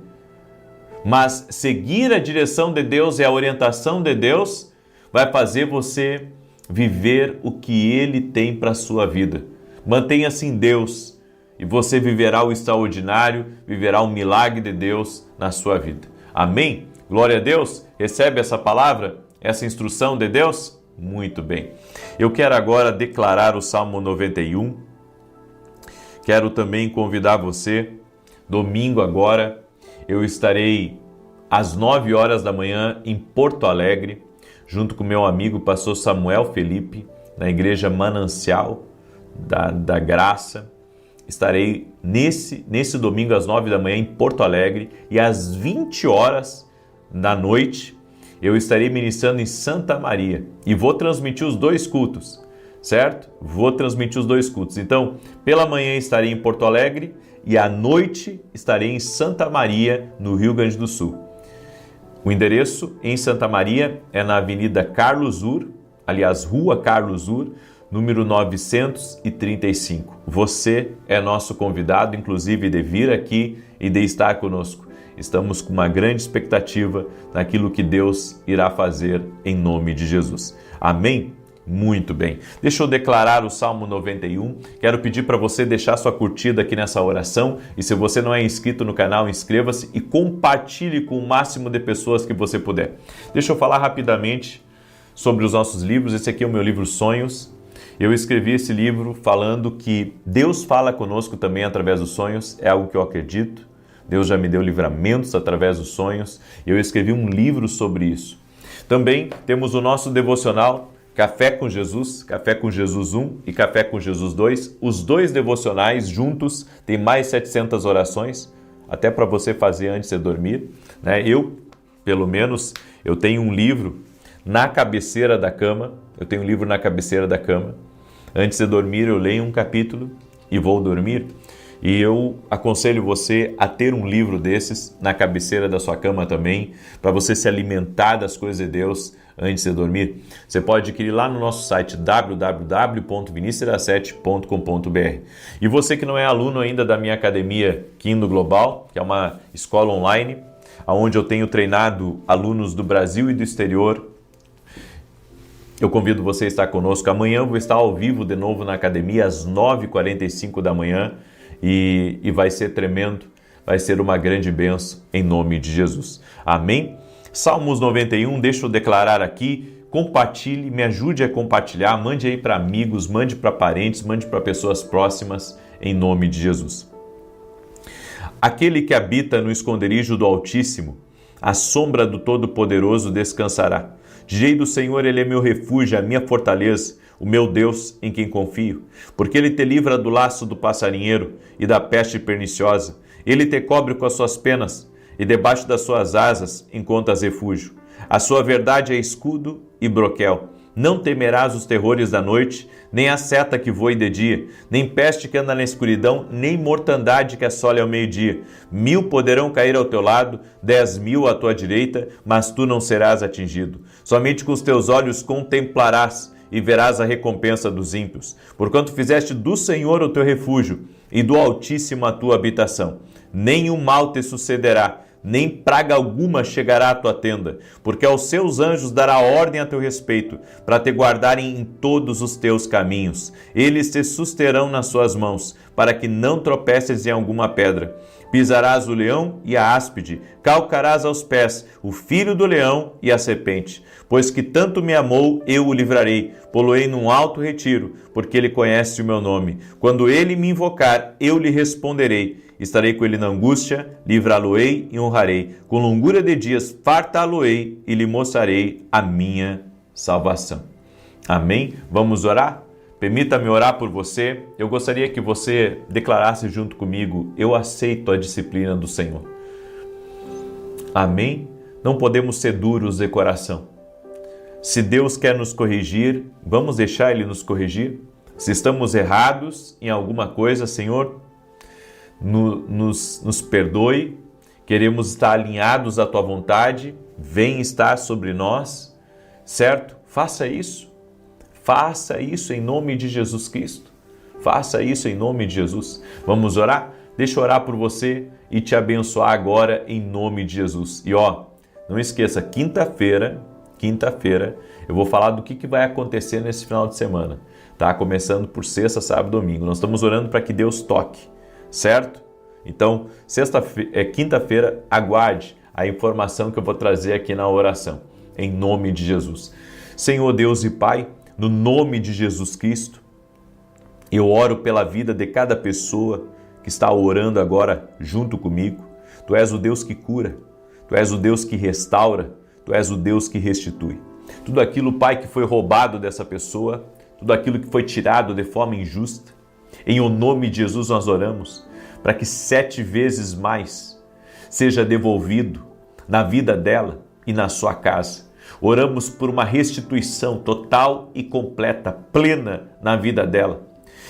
Mas seguir a direção de Deus e a orientação de Deus vai fazer você viver o que Ele tem para a sua vida. Mantenha-se em Deus e você viverá o extraordinário, viverá o milagre de Deus na sua vida. Amém? Glória a Deus. Recebe essa palavra, essa instrução de Deus? Muito bem. Eu quero agora declarar o Salmo 91. Quero também convidar você, domingo agora, eu estarei às 9 horas da manhã em Porto Alegre, junto com meu amigo pastor Samuel Felipe, na igreja Manancial da Graça. Estarei nesse domingo às 9 da manhã em Porto Alegre e às 20 horas da noite eu estarei ministrando em Santa Maria e vou transmitir os 2 cultos, certo? Vou transmitir os 2 cultos. Então, pela manhã estarei em Porto Alegre e à noite estarei em Santa Maria, no Rio Grande do Sul. O endereço em Santa Maria é na Avenida Carlos Ur, aliás, Rua Carlos Ur, número 935. Você é nosso convidado, inclusive, de vir aqui e de estar conosco. Estamos com uma grande expectativa naquilo que Deus irá fazer em nome de Jesus. Amém? Muito bem. Deixa eu declarar o Salmo 91. Quero pedir para você deixar sua curtida aqui nessa oração. E se você não é inscrito no canal, inscreva-se e compartilhe com o máximo de pessoas que você puder. Deixa eu falar rapidamente sobre os nossos livros. Esse aqui é o meu livro Sonhos. Eu escrevi esse livro falando que Deus fala conosco também através dos sonhos. É algo que eu acredito. Deus já me deu livramentos através dos sonhos. Eu escrevi um livro sobre isso. Também temos o nosso devocional Café com Jesus 1 e Café com Jesus 2. Os 2 devocionais juntos têm mais 700 orações, até para você fazer antes de dormir. Eu, pelo menos, eu tenho um livro na cabeceira da cama. Antes de dormir, eu leio um capítulo e vou dormir. E eu aconselho você a ter um livro desses na cabeceira da sua cama também, para você se alimentar das coisas de Deus antes de dormir. Você pode adquirir lá no nosso site www.vinicius7.com.br. E você que não é aluno ainda da minha academia Quindo Global, que é uma escola online, onde eu tenho treinado alunos do Brasil e do exterior, eu convido você a estar conosco. Amanhã eu vou estar ao vivo de novo na academia às 9h45 da manhã. E vai ser tremendo, vai ser uma grande bênção em nome de Jesus. Amém? Salmos 91, deixa eu declarar aqui, compartilhe, me ajude a compartilhar, mande aí para amigos, mande para parentes, mande para pessoas próximas, em nome de Jesus. Aquele que habita no esconderijo do Altíssimo, à sombra do Todo-Poderoso descansará. Direi do Senhor, Ele é meu refúgio, a minha fortaleza, o meu Deus em quem confio, porque Ele te livra do laço do passarinheiro e da peste perniciosa. Ele te cobre com as suas penas e debaixo das suas asas encontras refúgio. A sua verdade é escudo e broquel. Não temerás os terrores da noite, nem a seta que voe de dia, nem peste que anda na escuridão, nem mortandade que assole ao meio-dia. 1000 poderão cair ao teu lado, 10.000 à tua direita, mas tu não serás atingido. Somente com os teus olhos contemplarás e verás a recompensa dos ímpios. Porquanto fizeste do Senhor o teu refúgio e do Altíssimo a tua habitação. Nenhum mal te sucederá, nem praga alguma chegará à tua tenda, porque aos seus anjos dará ordem a teu respeito, para te guardarem em todos os teus caminhos. Eles te susterão nas suas mãos, para que não tropeces em alguma pedra. Pisarás o leão e a áspide, calcarás aos pés o filho do leão e a serpente. Pois que tanto me amou, eu o livrarei, pô-lo-ei num alto retiro, porque ele conhece o meu nome. Quando ele me invocar, eu lhe responderei. Estarei com ele na angústia, livrá-lo-ei e honrarei. Com longura de dias fartá-lo-ei e lhe mostrarei a minha salvação. Amém? Vamos orar? Permita-me orar por você. Eu gostaria que você declarasse junto comigo: eu aceito a disciplina do Senhor. Amém? Não podemos ser duros de coração. Se Deus quer nos corrigir, vamos deixar Ele nos corrigir? Se estamos errados em alguma coisa, Senhor, nos perdoe. Queremos estar alinhados à Tua vontade. Vem estar sobre nós, certo? Faça isso. Faça isso em nome de Jesus Cristo. Faça isso em nome de Jesus. Vamos orar? Deixa eu orar por você e te abençoar agora em nome de Jesus. E não esqueça, quinta-feira, eu vou falar do que vai acontecer nesse final de semana, tá? Começando por sexta, sábado e domingo. Nós estamos orando para que Deus toque, certo? Então, quinta-feira, aguarde a informação que eu vou trazer aqui na oração, em nome de Jesus. Senhor Deus e Pai, no nome de Jesus Cristo, eu oro pela vida de cada pessoa que está orando agora junto comigo. Tu és o Deus que cura, Tu és o Deus que restaura, Tu és o Deus que restitui. Tudo aquilo, Pai, que foi roubado dessa pessoa, tudo aquilo que foi tirado de forma injusta, em o nome de Jesus nós oramos para que 7 vezes mais seja devolvido na vida dela e na sua casa. Oramos por uma restituição total e completa, plena na vida dela.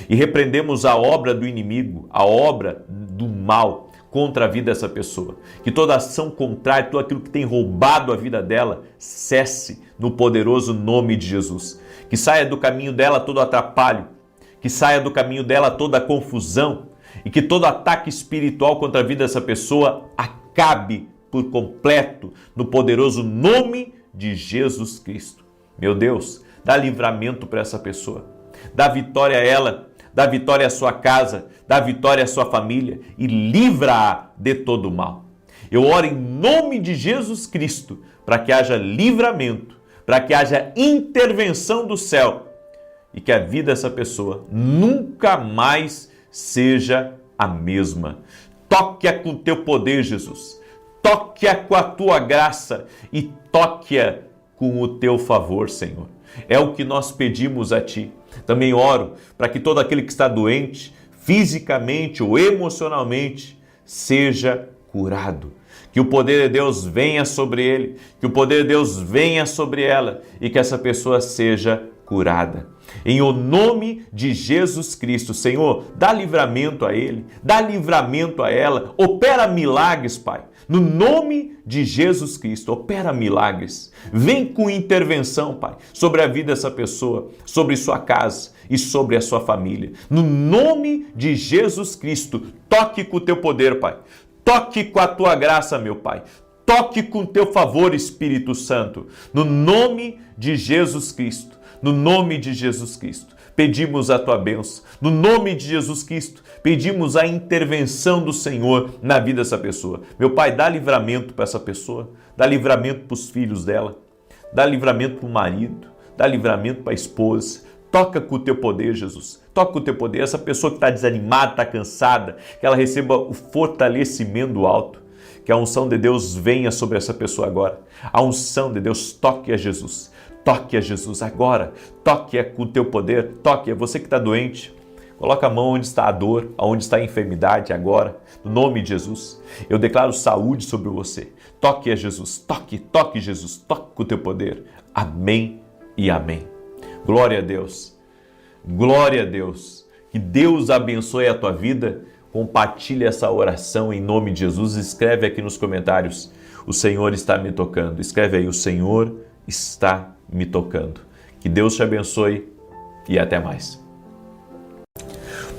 E repreendemos a obra do inimigo, a obra do mal contra a vida dessa pessoa. Que toda ação contrária, tudo aquilo que tem roubado a vida dela, cesse no poderoso nome de Jesus. Que saia do caminho dela todo atrapalho, que saia do caminho dela toda a confusão e que todo ataque espiritual contra a vida dessa pessoa acabe por completo no poderoso nome de Jesus Cristo. Meu Deus, dá livramento para essa pessoa, dá vitória a ela, dá vitória à sua casa, dá vitória à sua família e livra-a de todo o mal. Eu oro em nome de Jesus Cristo para que haja livramento, para que haja intervenção do céu e que a vida dessa pessoa nunca mais seja a mesma. Toque-a com teu poder, Jesus. Toque-a com a tua graça e toque-a com o teu favor, Senhor. É o que nós pedimos a Ti. Também oro para que todo aquele que está doente, fisicamente ou emocionalmente, seja curado. Que o poder de Deus venha sobre ele, que o poder de Deus venha sobre ela e que essa pessoa seja curada. Em o nome de Jesus Cristo, Senhor, dá livramento a ele, dá livramento a ela, opera milagres, Pai. No nome de Jesus Cristo, opera milagres. Vem com intervenção, Pai, sobre a vida dessa pessoa, sobre sua casa e sobre a sua família. No nome de Jesus Cristo, toque com o teu poder, Pai. Toque com a tua graça, meu Pai. Toque com o teu favor, Espírito Santo. No nome de Jesus Cristo. No nome de Jesus Cristo, pedimos a tua bênção. No nome de Jesus Cristo, pedimos a intervenção do Senhor na vida dessa pessoa. Meu Pai, dá livramento para essa pessoa, dá livramento para os filhos dela, dá livramento para o marido, dá livramento para a esposa. Toca com o teu poder, Jesus. Toca com o teu poder. Essa pessoa que está desanimada, está cansada, que ela receba o fortalecimento do alto. Que a unção de Deus venha sobre essa pessoa agora. A unção de Deus toque a Jesus. Toque a Jesus agora, toque com o teu poder, toque você que está doente, coloca a mão onde está a dor, onde está a enfermidade agora, no nome de Jesus. Eu declaro saúde sobre você, toque a Jesus, toque Jesus, toque com o teu poder. Amém e amém. Glória a Deus, glória a Deus, que Deus abençoe a tua vida, compartilhe essa oração em nome de Jesus, escreve aqui nos comentários, o Senhor está me tocando, escreve aí, o Senhor está me tocando. Que Deus te abençoe e até mais.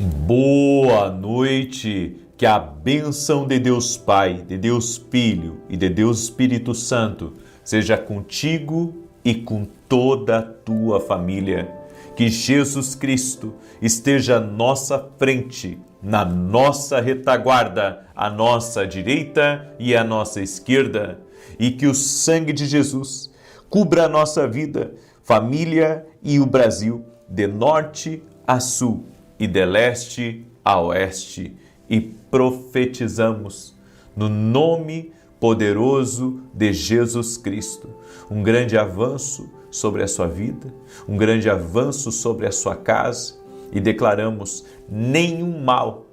Boa noite. Que a bênção de Deus Pai, de Deus Filho e de Deus Espírito Santo seja contigo e com toda a tua família. Que Jesus Cristo esteja à nossa frente, na nossa retaguarda, à nossa direita e à nossa esquerda. E que o sangue de Jesus cubra a nossa vida, família e o Brasil, de norte a sul e de leste a oeste. E profetizamos no nome poderoso de Jesus Cristo. Um grande avanço sobre a sua vida, um grande avanço sobre a sua casa e declaramos: nenhum mal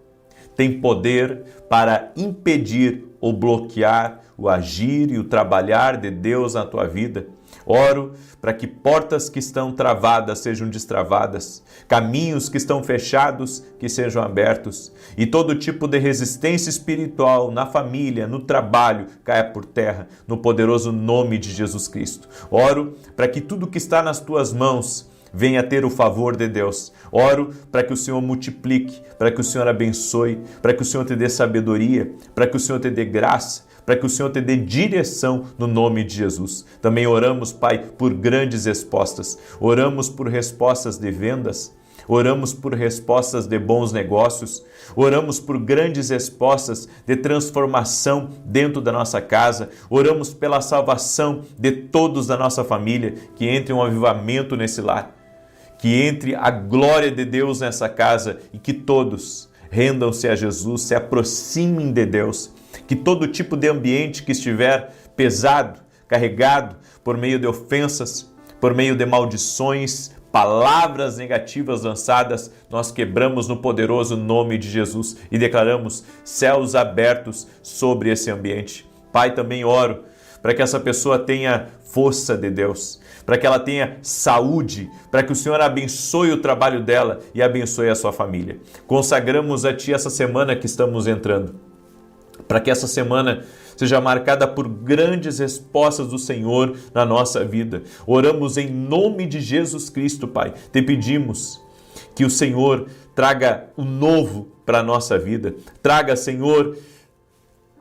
tem poder para impedir ou bloquear o agir e o trabalhar de Deus na tua vida, Oro para que portas que estão travadas sejam destravadas, caminhos que estão fechados que sejam abertos e todo tipo de resistência espiritual na família, no trabalho, caia por terra, no poderoso nome de Jesus Cristo. Oro para que tudo que está nas tuas mãos venha ter o favor de Deus. Oro para que o Senhor multiplique, para que o Senhor abençoe, para que o Senhor te dê sabedoria, para que o Senhor te dê graça, para que o Senhor te dê direção no nome de Jesus. Também oramos, Pai, por grandes respostas. Oramos por respostas de vendas. Oramos por respostas de bons negócios. Oramos por grandes respostas de transformação dentro da nossa casa. Oramos pela salvação de todos da nossa família, que entre um avivamento nesse lar, que entre a glória de Deus nessa casa e que todos rendam-se a Jesus, se aproximem de Deus. Que todo tipo de ambiente que estiver pesado, carregado por meio de ofensas, por meio de maldições, palavras negativas lançadas, nós quebramos no poderoso nome de Jesus e declaramos céus abertos sobre esse ambiente. Pai, também oro para que essa pessoa tenha força de Deus, para que ela tenha saúde, para que o Senhor abençoe o trabalho dela e abençoe a sua família. Consagramos a Ti essa semana que estamos entrando, para que essa semana seja marcada por grandes respostas do Senhor na nossa vida. Oramos em nome de Jesus Cristo, Pai. Te pedimos que o Senhor traga o novo para a nossa vida. Traga, Senhor,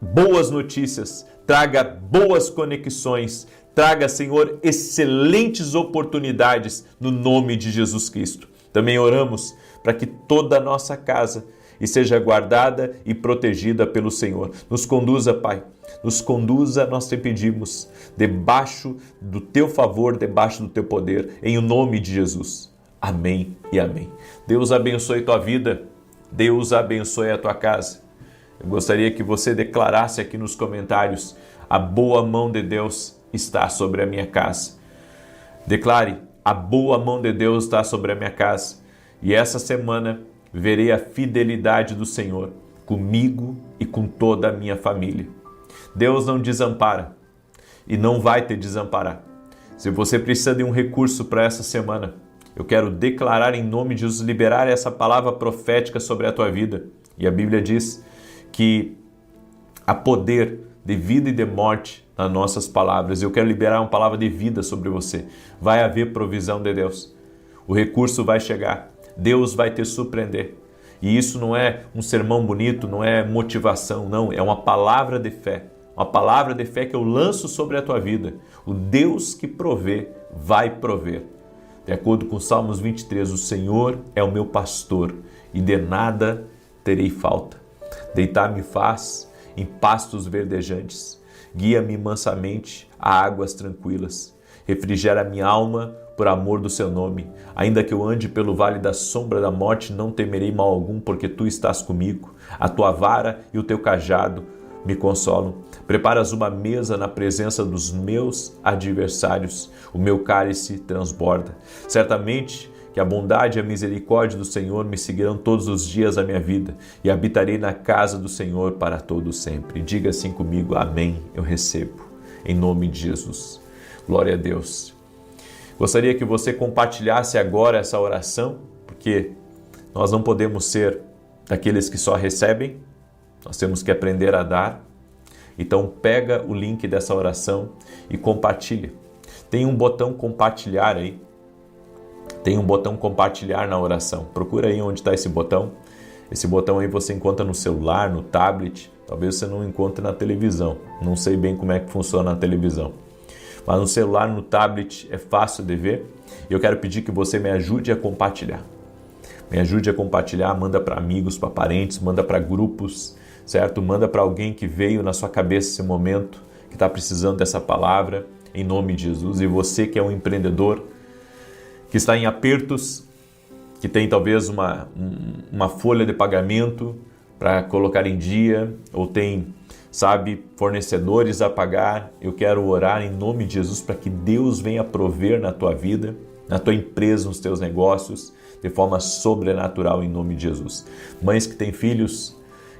boas notícias. Traga boas conexões. Traga, Senhor, excelentes oportunidades no nome de Jesus Cristo. Também oramos para que toda a nossa casa e seja guardada e protegida pelo Senhor. Nos conduza, Pai. Nos conduza, nós te pedimos, debaixo do Teu favor, debaixo do Teu poder, em o nome de Jesus. Amém e amém. Deus abençoe tua vida. Deus abençoe a tua casa. Eu gostaria que você declarasse aqui nos comentários: a boa mão de Deus está sobre a minha casa. Declare: a boa mão de Deus está sobre a minha casa. E essa semana verei a fidelidade do Senhor comigo e com toda a minha família. Deus não desampara e não vai te desamparar. Se você precisa de um recurso para essa semana, eu quero declarar em nome de Jesus, liberar essa palavra profética sobre a tua vida. E a Bíblia diz que há poder de vida e de morte nas nossas palavras. Eu quero liberar uma palavra de vida sobre você. Vai haver provisão de Deus. O recurso vai chegar. Deus vai te surpreender. E isso não é um sermão bonito, não é motivação, não. É uma palavra de fé. Uma palavra de fé que eu lanço sobre a tua vida. O Deus que provê, vai prover. De acordo com Salmos 23, o Senhor é o meu pastor e de nada terei falta. Deitar-me faz em pastos verdejantes. Guia-me mansamente a águas tranquilas. Refrigera minha alma por amor do seu nome. Ainda que eu ande pelo vale da sombra da morte, não temerei mal algum, porque tu estás comigo. A tua vara e o teu cajado me consolam. Preparas uma mesa na presença dos meus adversários. O meu cálice transborda. Certamente que a bondade e a misericórdia do Senhor me seguirão todos os dias da minha vida e habitarei na casa do Senhor para todo sempre. Diga assim comigo: amém, eu recebo. Em nome de Jesus. Glória a Deus. Gostaria que você compartilhasse agora essa oração, porque nós não podemos ser daqueles que só recebem, nós temos que aprender a dar. Então pega o link dessa oração e compartilha. Tem um botão compartilhar aí. Tem um botão compartilhar na oração. Procura aí onde está esse botão. Esse botão aí você encontra no celular, no tablet. Talvez você não encontre na televisão. Não sei bem como é que funciona na televisão. Mas no celular, no tablet, é fácil de ver. E eu quero pedir que você me ajude a compartilhar. Me ajude a compartilhar, manda para amigos, para parentes, manda para grupos, certo? Manda para alguém que veio na sua cabeça esse momento, que está precisando dessa palavra, em nome de Jesus. E você que é um empreendedor, que está em apertos, que tem talvez uma folha de pagamento para colocar em dia, ou tem, fornecedores a pagar, eu quero orar em nome de Jesus para que Deus venha prover na tua vida, na tua empresa, nos teus negócios, de forma sobrenatural em nome de Jesus. Mães que têm filhos,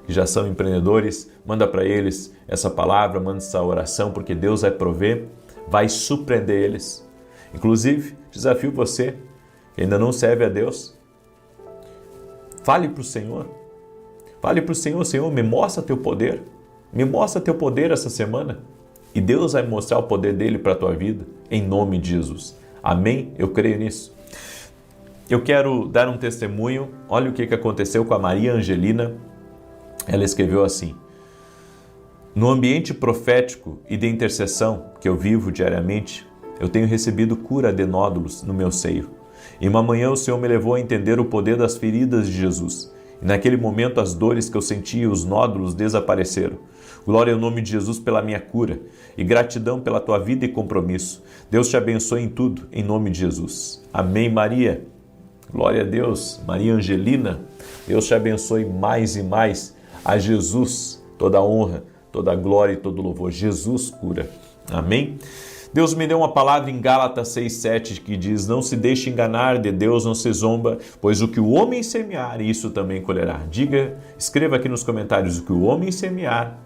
que já são empreendedores, manda para eles essa palavra, manda essa oração, porque Deus vai prover, vai surpreender eles. Inclusive, desafio você, que ainda não serve a Deus, fale para o Senhor. Fale para o Senhor, Senhor, me mostra teu poder. Me mostra teu poder essa semana. E Deus vai mostrar o poder dele para a tua vida, em nome de Jesus. Amém? Eu creio nisso. Eu quero dar um testemunho. Olha o que aconteceu com a Maria Angelina. Ela escreveu assim: no ambiente profético e de intercessão que eu vivo diariamente, eu tenho recebido cura de nódulos no meu seio. E uma manhã o Senhor me levou a entender o poder das feridas de Jesus. E naquele momento as dores que eu sentia e os nódulos desapareceram. Glória ao nome de Jesus pela minha cura e gratidão pela tua vida e compromisso. Deus te abençoe em tudo, em nome de Jesus. Amém, Maria. Glória a Deus. Maria Angelina, Deus te abençoe mais e mais. A Jesus toda a honra, toda a glória e todo o louvor. Jesus cura. Amém? Deus me deu uma palavra em Gálatas 6,7 que diz: não se deixe enganar, de Deus não se zomba, pois o que o homem semear, isso também colherá. Escreva aqui nos comentários: o que o homem semear,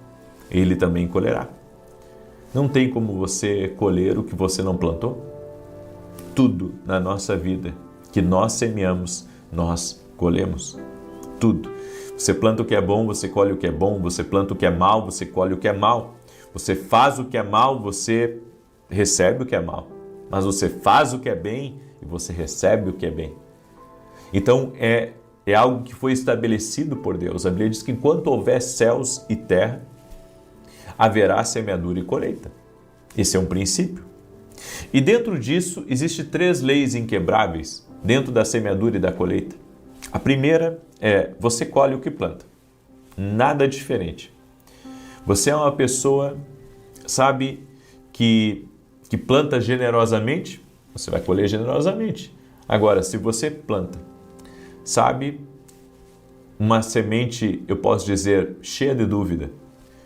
ele também colherá. Não tem como você colher o que você não plantou. Tudo na nossa vida que nós semeamos, nós colhemos. Tudo. Você planta o que é bom, você colhe o que é bom. Você planta o que é mal, você colhe o que é mal. Você faz o que é mal, você recebe o que é mal. Mas você faz o que é bem e você recebe o que é bem. Então é algo que foi estabelecido por Deus. A Bíblia diz que enquanto houver céus e terra, haverá semeadura e colheita. Esse é um princípio. E dentro disso, existem 3 leis inquebráveis dentro da semeadura e da colheita. A primeira é: você colhe o que planta. Nada diferente. Você é uma pessoa, sabe, que planta generosamente, você vai colher generosamente. Agora, se você planta, sabe, uma semente, eu posso dizer, cheia de dúvida,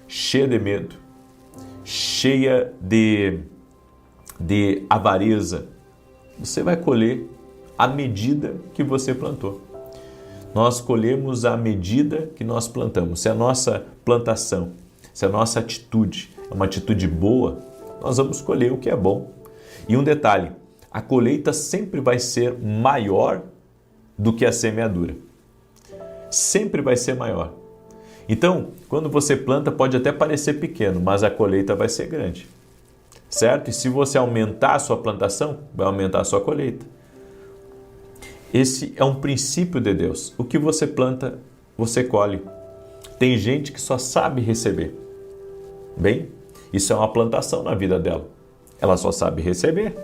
cheia de medo, cheia de avareza, você vai colher à medida que você plantou. Nós colhemos à medida que nós plantamos. Se a nossa plantação, se a nossa atitude é uma atitude boa, nós vamos colher o que é bom. E um detalhe, a colheita sempre vai ser maior do que a semeadura. Sempre vai ser maior. Então, quando você planta, pode até parecer pequeno, mas a colheita vai ser grande. Certo? E se você aumentar a sua plantação, vai aumentar a sua colheita. Esse é um princípio de Deus. O que você planta, você colhe. Tem gente que só sabe receber. Bem, isso é uma plantação na vida dela. Ela só sabe receber.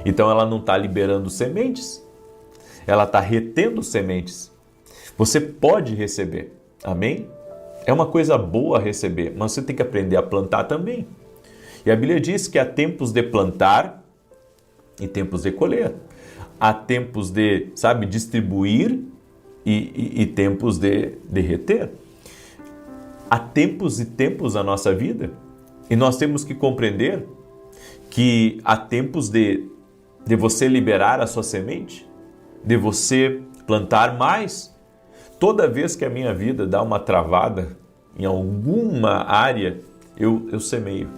Então ela não está liberando sementes. Ela está retendo sementes. Você pode receber. Amém? É uma coisa boa receber, mas você tem que aprender a plantar também. E a Bíblia diz que há tempos de plantar e tempos de colher. Há tempos de, distribuir e tempos de reter. Há tempos e tempos na nossa vida e nós temos que compreender que há tempos de você liberar a sua semente, de você plantar mais. Toda vez que a minha vida dá uma travada em alguma área, eu semeio.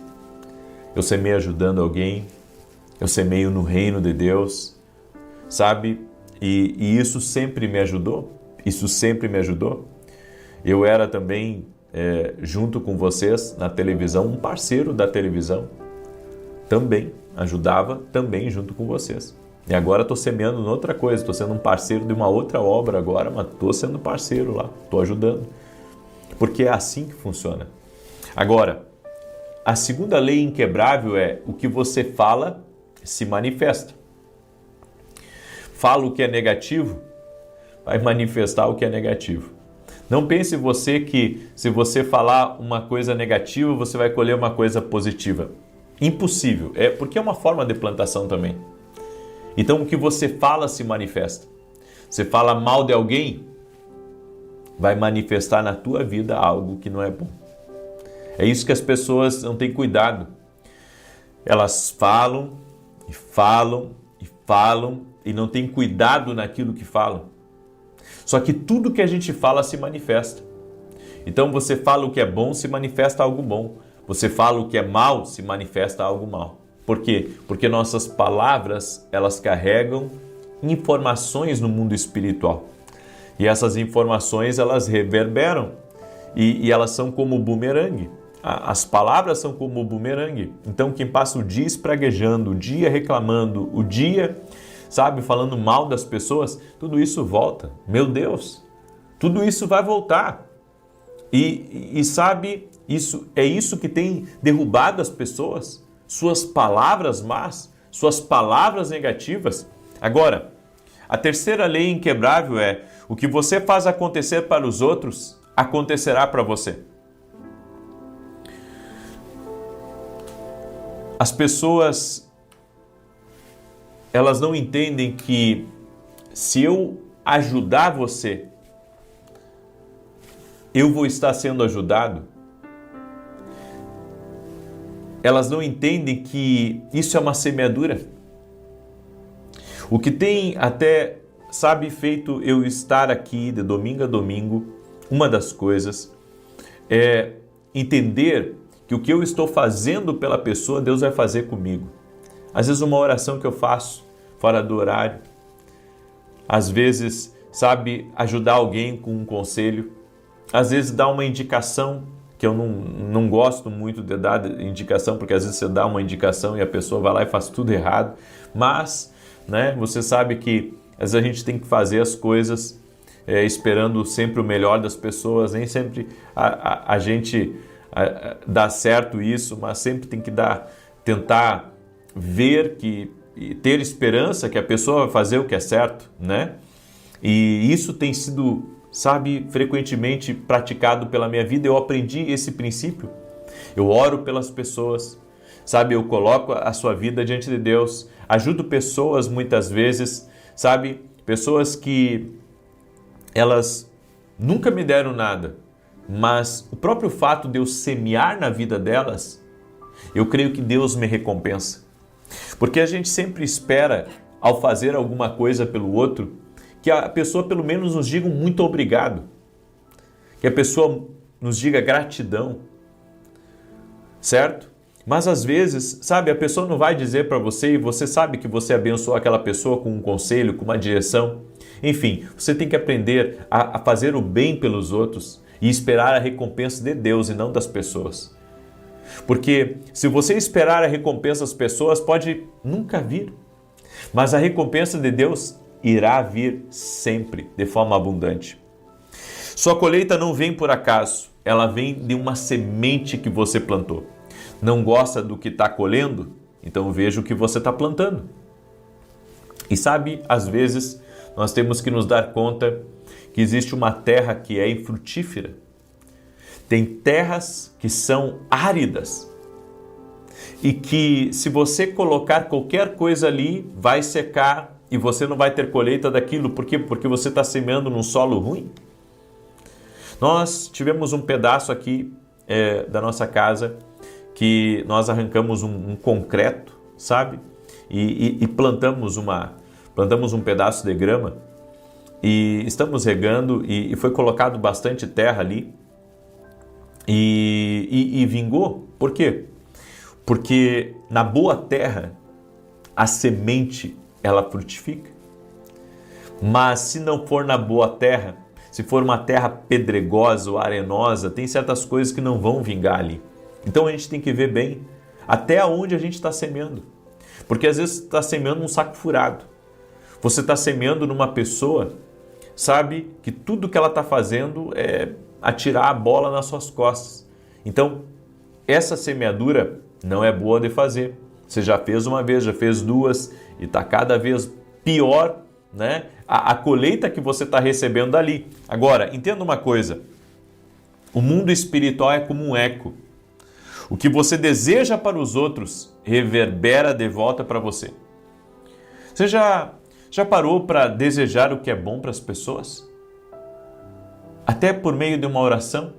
Eu semeio ajudando alguém, eu semeio no reino de Deus, E isso sempre me ajudou, Eu era também, junto com vocês, na televisão, um parceiro da televisão. Também, ajudava também junto com vocês. E agora estou semeando em outra coisa, estou sendo um parceiro de uma outra obra agora, mas estou sendo parceiro lá, estou ajudando. Porque é assim que funciona. Agora, a segunda lei inquebrável é: o que você fala se manifesta. Fala o que é negativo, vai manifestar o que é negativo. Não pense você que se você falar uma coisa negativa, você vai colher uma coisa positiva. Impossível, porque é uma forma de plantação também. Então o que você fala se manifesta. Você fala mal de alguém, vai manifestar na tua vida algo que não é bom. É isso que as pessoas não têm cuidado. Elas falam e falam e falam e não têm cuidado naquilo que falam. Só que tudo que a gente fala se manifesta. Então você fala o que é bom, se manifesta algo bom. Você fala o que é mal, se manifesta algo mal. Por quê? Porque nossas palavras, elas carregam informações no mundo espiritual. E essas informações, elas reverberam e elas são como bumerangue. As palavras são como bumerangue. Então, quem passa o dia espraguejando, o dia reclamando, o dia, sabe, falando mal das pessoas, tudo isso volta. Meu Deus, tudo isso vai voltar. E sabe, é isso que tem derrubado as pessoas. Suas palavras más, suas palavras negativas. Agora, a terceira lei inquebrável é: o que você faz acontecer para os outros, acontecerá para você. As pessoas, elas não entendem que se eu ajudar você, eu vou estar sendo ajudado. Elas não entendem que isso é uma semeadura. O que tem até, sabe, feito eu estar aqui de domingo a domingo, uma das coisas é entender que o que eu estou fazendo pela pessoa, Deus vai fazer comigo. Às vezes uma oração que eu faço fora do horário. Às vezes, sabe, ajudar alguém com um conselho. Às vezes dar uma indicação, que eu não gosto muito de dar indicação, porque às vezes você dá uma indicação e a pessoa vai lá e faz tudo errado. Mas, né, você sabe que às vezes a gente tem que fazer as coisas esperando sempre o melhor das pessoas. Nem sempre a gente dá certo isso, mas sempre tem que tentar ver e ter esperança que a pessoa vai fazer o que é certo, né? E isso tem sido, sabe, frequentemente praticado pela minha vida. Eu aprendi esse princípio. Eu oro pelas pessoas, sabe? Eu coloco a sua vida diante de Deus. Ajudo pessoas muitas vezes, sabe? Pessoas que elas nunca me deram nada, mas o próprio fato de eu semear na vida delas, eu creio que Deus me recompensa. Porque a gente sempre espera, ao fazer alguma coisa pelo outro, que a pessoa pelo menos nos diga um muito obrigado, que a pessoa nos diga gratidão, certo? Mas às vezes, sabe, a pessoa não vai dizer para você e você sabe que você abençoou aquela pessoa com um conselho, com uma direção. Enfim, você tem que aprender a fazer o bem pelos outros e esperar a recompensa de Deus e não das pessoas. Porque se você esperar a recompensa das pessoas, pode nunca vir. Mas a recompensa de Deus irá vir sempre, de forma abundante. Sua colheita não vem por acaso, ela vem de uma semente que você plantou. Não gosta do que está colhendo? Então veja o que você está plantando. E sabe, às vezes nós temos que nos dar conta que existe uma terra que é infrutífera. Tem terras que são áridas e que se você colocar qualquer coisa ali, vai secar e você não vai ter colheita daquilo. Por quê? Porque você está semeando num solo ruim. Nós tivemos um pedaço aqui da nossa casa que nós arrancamos um concreto, sabe? E plantamos um pedaço de grama e estamos regando e foi colocado bastante terra ali e vingou. Por quê? Porque na boa terra a semente ela frutifica. Mas se não for na boa terra, se for uma terra pedregosa ou arenosa, tem certas coisas que não vão vingar ali. Então a gente tem que ver bem até onde a gente está semeando. Porque às vezes está semeando um saco furado. Você está semeando numa pessoa, sabe, que tudo que ela está fazendo é atirar a bola nas suas costas. Então, essa semeadura não é boa de fazer. Você já fez uma vez, já fez duas e está cada vez pior, né? A colheita que você está recebendo dali. Agora, entenda uma coisa. O mundo espiritual é como um eco. O que você deseja para os outros reverbera de volta para você. Você já parou para desejar o que é bom para as pessoas? Até por meio de uma oração?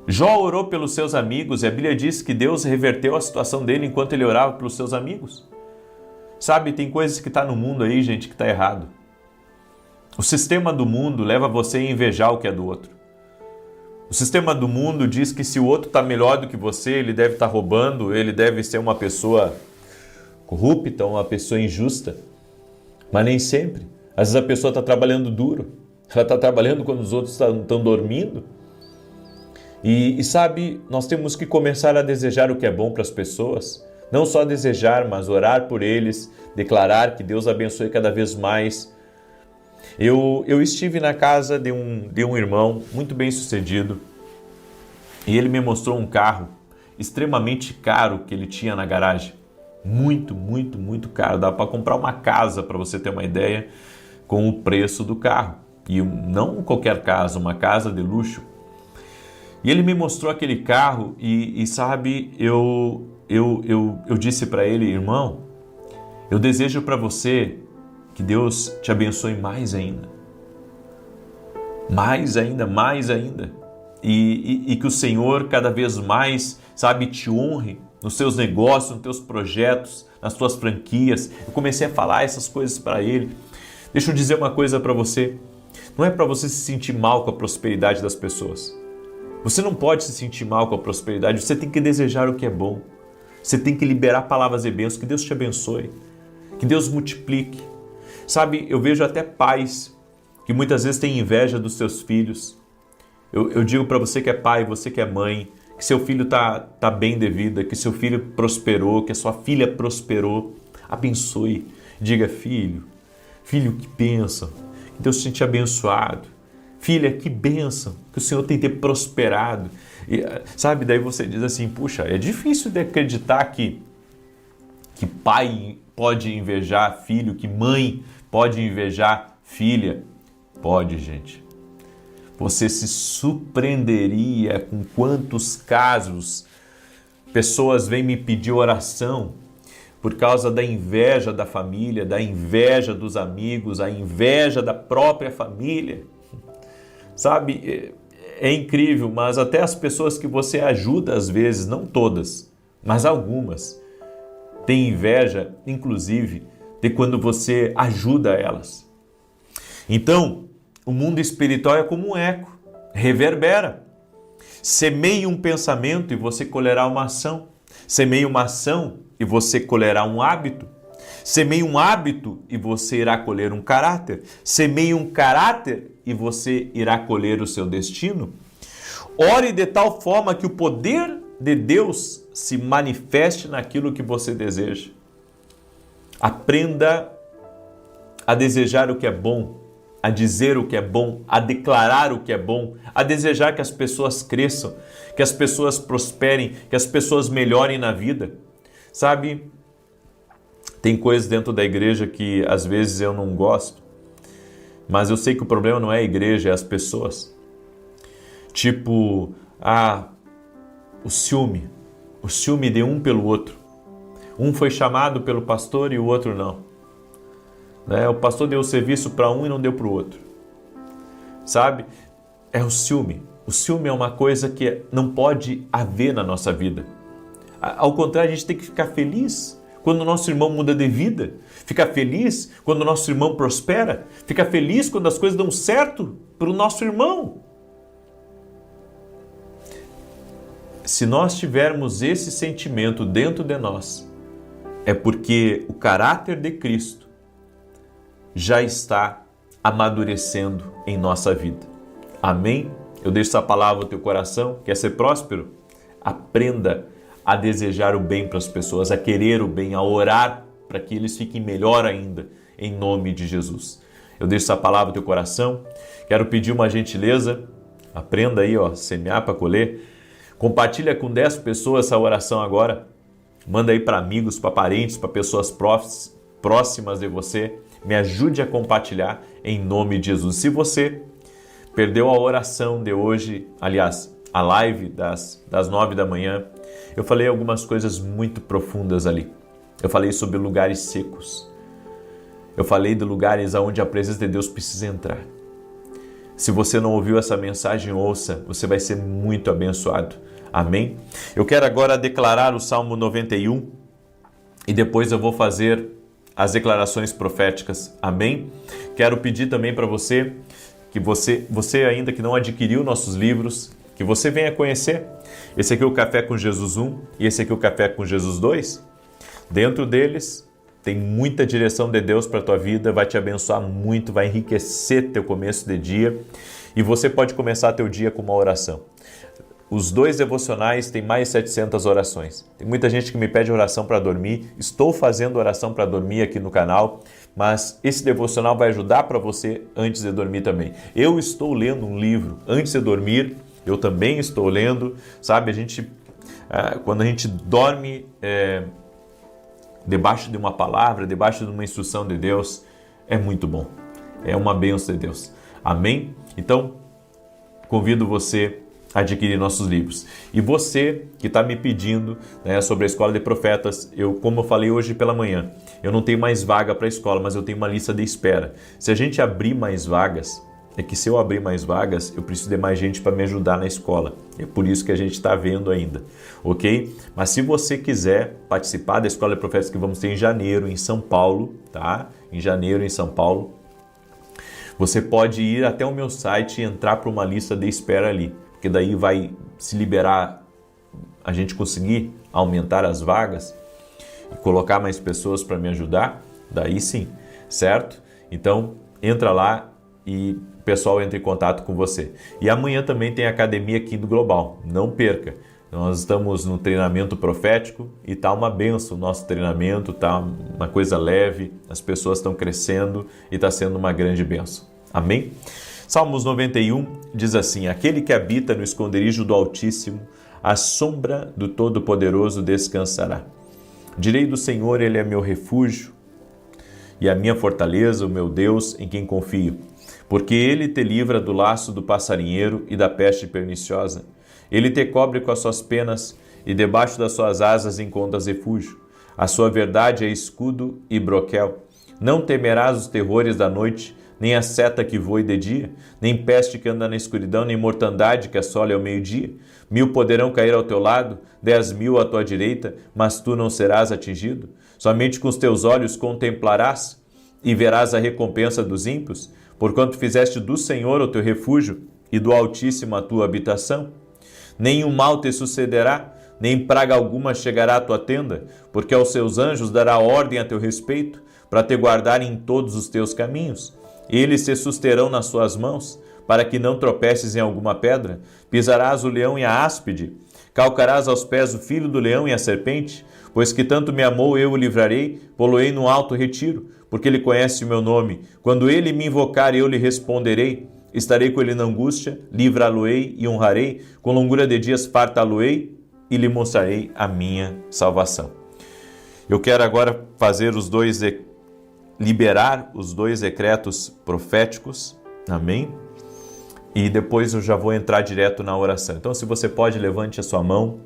Jó orou pelos seus amigos e a Bíblia diz que Deus reverteu a situação dele enquanto ele orava pelos seus amigos. Sabe, tem coisas que está no mundo aí, gente, que está errado. O sistema do mundo leva você a invejar o que é do outro. O sistema do mundo diz que se o outro está melhor do que você, ele deve estar roubando, ele deve ser uma pessoa corrupta, uma pessoa injusta. Mas nem sempre. Às vezes a pessoa está trabalhando duro. Ela está trabalhando quando os outros estão dormindo. E sabe, nós temos que começar a desejar o que é bom para as pessoas. Não só desejar, mas orar por eles, declarar que Deus abençoe cada vez mais. Eu estive na casa de um irmão muito bem sucedido e ele me mostrou um carro extremamente caro que ele tinha na garagem. Muito, muito, muito caro. Dá para comprar uma casa, para você ter uma ideia, com o preço do carro. E não qualquer casa, uma casa de luxo. E ele me mostrou aquele carro e sabe, eu disse para ele, irmão, eu desejo para você que Deus te abençoe mais ainda. Mais ainda, mais ainda. E que o Senhor cada vez mais, sabe, te honre nos seus negócios, nos teus projetos, nas tuas franquias. Eu comecei a falar essas coisas para ele. Deixa eu dizer uma coisa para você. Não é para você se sentir mal com a prosperidade das pessoas. Você não pode se sentir mal com a prosperidade. Você tem que desejar o que é bom. Você tem que liberar palavras de bênção. Que Deus te abençoe. Que Deus multiplique. Sabe, eu vejo até pais que muitas vezes têm inveja dos seus filhos. Eu digo para você que é pai, você que é mãe, que seu filho tá bem de vida, que seu filho prosperou, que a sua filha prosperou. Abençoe. Diga, filho, que bênção. Que Deus tenha te abençoado. Filha, que bênção. Que o Senhor tenha te prosperado. E, sabe, daí você diz assim, puxa, é difícil de acreditar que pai pode invejar filho, que mãe pode invejar filha. Pode, gente. Você se surpreenderia com quantos casos pessoas vêm me pedir oração por causa da inveja da família, da inveja dos amigos, a inveja da própria família. Sabe, é incrível, mas até as pessoas que você ajuda às vezes, não todas, mas algumas, têm inveja, inclusive, de quando você ajuda elas. Então, o mundo espiritual é como um eco, reverbera. Semeie um pensamento e você colherá uma ação. Semeie uma ação e você colherá um hábito. Semeie um hábito e você irá colher um caráter. Semeie um caráter e você irá colher o seu destino. Ore de tal forma que o poder de Deus se manifeste naquilo que você deseja. Aprenda a desejar o que é bom, a dizer o que é bom, a declarar o que é bom, a desejar que as pessoas cresçam, que as pessoas prosperem, que as pessoas melhorem na vida. Sabe, tem coisas dentro da igreja que às vezes eu não gosto, mas eu sei que o problema não é a igreja, é as pessoas. Tipo, o ciúme de um pelo outro. Um foi chamado pelo pastor e o outro não. O pastor deu o serviço para um e não deu para o outro. Sabe? É o ciúme. O ciúme é uma coisa que não pode haver na nossa vida. Ao contrário, a gente tem que ficar feliz quando o nosso irmão muda de vida. Ficar feliz quando o nosso irmão prospera. Ficar feliz quando as coisas dão certo para o nosso irmão. Se nós tivermos esse sentimento dentro de nós, é porque o caráter de Cristo já está amadurecendo em nossa vida. Amém? Eu deixo essa palavra no teu coração. Quer ser próspero? Aprenda a desejar o bem para as pessoas, a querer o bem, a orar para que eles fiquem melhor ainda, em nome de Jesus. Eu deixo essa palavra no teu coração. Quero pedir uma gentileza. Aprenda aí, semear para colher. Compartilha com 10 pessoas essa oração agora. Manda aí para amigos, para parentes, para pessoas próximas de você. Me ajude a compartilhar em nome de Jesus. Se você perdeu a oração de hoje, aliás, a live das 9 da manhã, eu falei algumas coisas muito profundas ali. Eu falei sobre lugares secos. Eu falei de lugares onde a presença de Deus precisa entrar. Se você não ouviu essa mensagem, ouça, você vai ser muito abençoado. Amém? Eu quero agora declarar o Salmo 91 e depois eu vou fazer as declarações proféticas. Amém? Quero pedir também para você que você ainda que não adquiriu nossos livros, que você venha conhecer. Esse aqui é o Café com Jesus 1 e esse aqui é o Café com Jesus 2. Dentro deles tem muita direção de Deus para a tua vida, vai te abençoar muito, vai enriquecer teu começo de dia e você pode começar teu dia com uma oração. Os 2 devocionais têm mais de 700 orações. Tem muita gente que me pede oração para dormir. Estou fazendo oração para dormir aqui no canal, mas esse devocional vai ajudar para você antes de dormir também. Eu estou lendo um livro antes de dormir, eu também estou lendo, sabe? Quando a gente dorme debaixo de uma palavra, debaixo de uma instrução de Deus, é muito bom. É uma bênção de Deus. Amém? Então, convido você a adquirir nossos livros. E você que está me pedindo, né, sobre a Escola de Profetas, como eu falei hoje pela manhã, eu não tenho mais vaga para a escola, mas eu tenho uma lista de espera. Se a gente abrir mais vagas, se eu abrir mais vagas, eu preciso de mais gente para me ajudar na escola. É por isso que a gente está vendo ainda, ok? Mas se você quiser participar da Escola de Profetas que vamos ter em janeiro em São Paulo, tá? Em janeiro em São Paulo, você pode ir até o meu site e entrar para uma lista de espera ali. Porque daí vai se liberar, a gente conseguir aumentar as vagas e colocar mais pessoas para me ajudar, daí sim, certo? Então, entra lá e o pessoal entra em contato com você. E amanhã também tem a academia aqui do Global, não perca. Nós estamos no treinamento profético e está uma benção o nosso treinamento, está uma coisa leve, as pessoas estão crescendo e está sendo uma grande benção. Amém? Salmos 91 diz assim: aquele que habita no esconderijo do Altíssimo, à sombra do Todo-Poderoso descansará. Direi do Senhor, Ele é meu refúgio e a minha fortaleza, o meu Deus, em quem confio. Porque Ele te livra do laço do passarinheiro e da peste perniciosa. Ele te cobre com as suas penas e debaixo das suas asas encontras refúgio. A sua verdade é escudo e broquel. Não temerás os terrores da noite, nem a seta que voe de dia, nem peste que anda na escuridão, nem mortandade que assole ao meio-dia. 1000 poderão cair ao teu lado, 10.000 à tua direita, mas tu não serás atingido. Somente com os teus olhos contemplarás e verás a recompensa dos ímpios, porquanto fizeste do Senhor o teu refúgio e do Altíssimo a tua habitação. Nenhum mal te sucederá, nem praga alguma chegará à tua tenda, porque aos seus anjos dará ordem a teu respeito, para te guardarem em todos os teus caminhos. Eles te susterão nas suas mãos, para que não tropeces em alguma pedra. Pisarás o leão e a áspide, calcarás aos pés o filho do leão e a serpente. Pois que tanto me amou, eu o livrarei, pô-lo-ei no alto retiro, porque ele conhece o meu nome. Quando ele me invocar, eu lhe responderei. Estarei com ele na angústia, livrá-lo-ei e honrarei. Com longura de dias fartá-lo-ei e lhe mostrarei a minha salvação. Eu quero agora liberar os 2 decretos proféticos, amém? E depois eu já vou entrar direto na oração. Então, se você pode, levante a sua mão.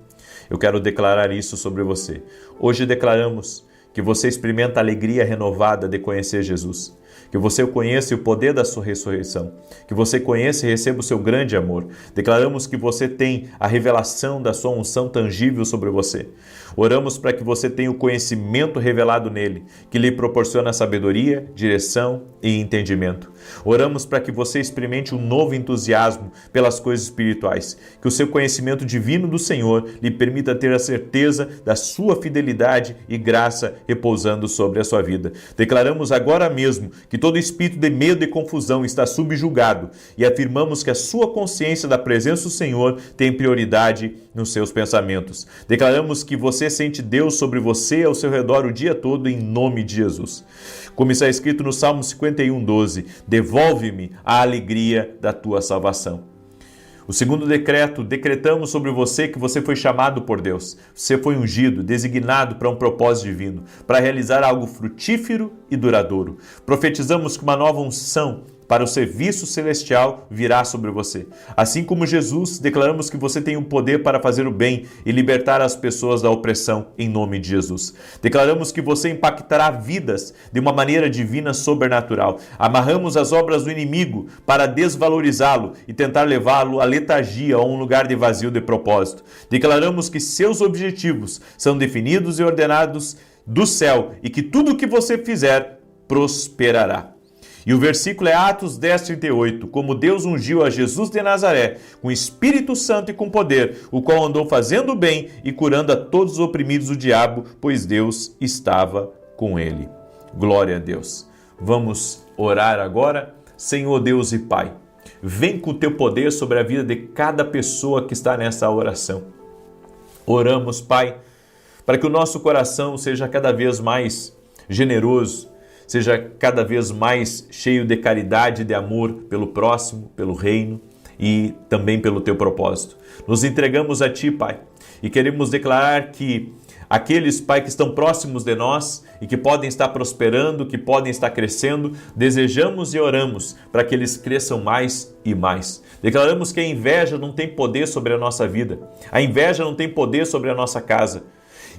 Eu quero declarar isso sobre você. Hoje declaramos que você experimenta a alegria renovada de conhecer Jesus, que você conheça o poder da sua ressurreição, que você conheça e receba o seu grande amor. Declaramos que você tem a revelação da sua unção tangível sobre você. Oramos para que você tenha o conhecimento revelado nele, que lhe proporciona sabedoria, direção e entendimento. Oramos para que você experimente um novo entusiasmo pelas coisas espirituais, que o seu conhecimento divino do Senhor lhe permita ter a certeza da sua fidelidade e graça repousando sobre a sua vida. Declaramos agora mesmo que todo espírito de medo e confusão está subjugado e afirmamos que a sua consciência da presença do Senhor tem prioridade nos seus pensamentos. Declaramos que você sente Deus sobre você e ao seu redor o dia todo em nome de Jesus. Como está escrito no Salmo 51:12, devolve-me a alegria da tua salvação. O segundo decreto, decretamos sobre você que você foi chamado por Deus. Você foi ungido, designado para um propósito divino, para realizar algo frutífero e duradouro. Profetizamos que uma nova unção para o serviço celestial virá sobre você. Assim como Jesus, declaramos que você tem o poder para fazer o bem e libertar as pessoas da opressão em nome de Jesus. Declaramos que você impactará vidas de uma maneira divina sobrenatural. Amarramos as obras do inimigo para desvalorizá-lo e tentar levá-lo à letargia ou a um lugar de vazio de propósito. Declaramos que seus objetivos são definidos e ordenados do céu e que tudo o que você fizer prosperará. E o versículo é Atos 10:38. Como Deus ungiu a Jesus de Nazaré com Espírito Santo e com poder, o qual andou fazendo o bem e curando a todos os oprimidos do diabo, pois Deus estava com ele. Glória a Deus. Vamos orar agora. Senhor Deus e Pai, vem com o teu poder sobre a vida de cada pessoa que está nessa oração. Oramos, Pai, para que o nosso coração seja cada vez mais generoso, seja cada vez mais cheio de caridade e de amor pelo próximo, pelo reino e também pelo teu propósito. Nos entregamos a Ti, Pai, e queremos declarar que aqueles, Pai, que estão próximos de nós e que podem estar prosperando, que podem estar crescendo, desejamos e oramos para que eles cresçam mais e mais. Declaramos que a inveja não tem poder sobre a nossa vida, a inveja não tem poder sobre a nossa casa.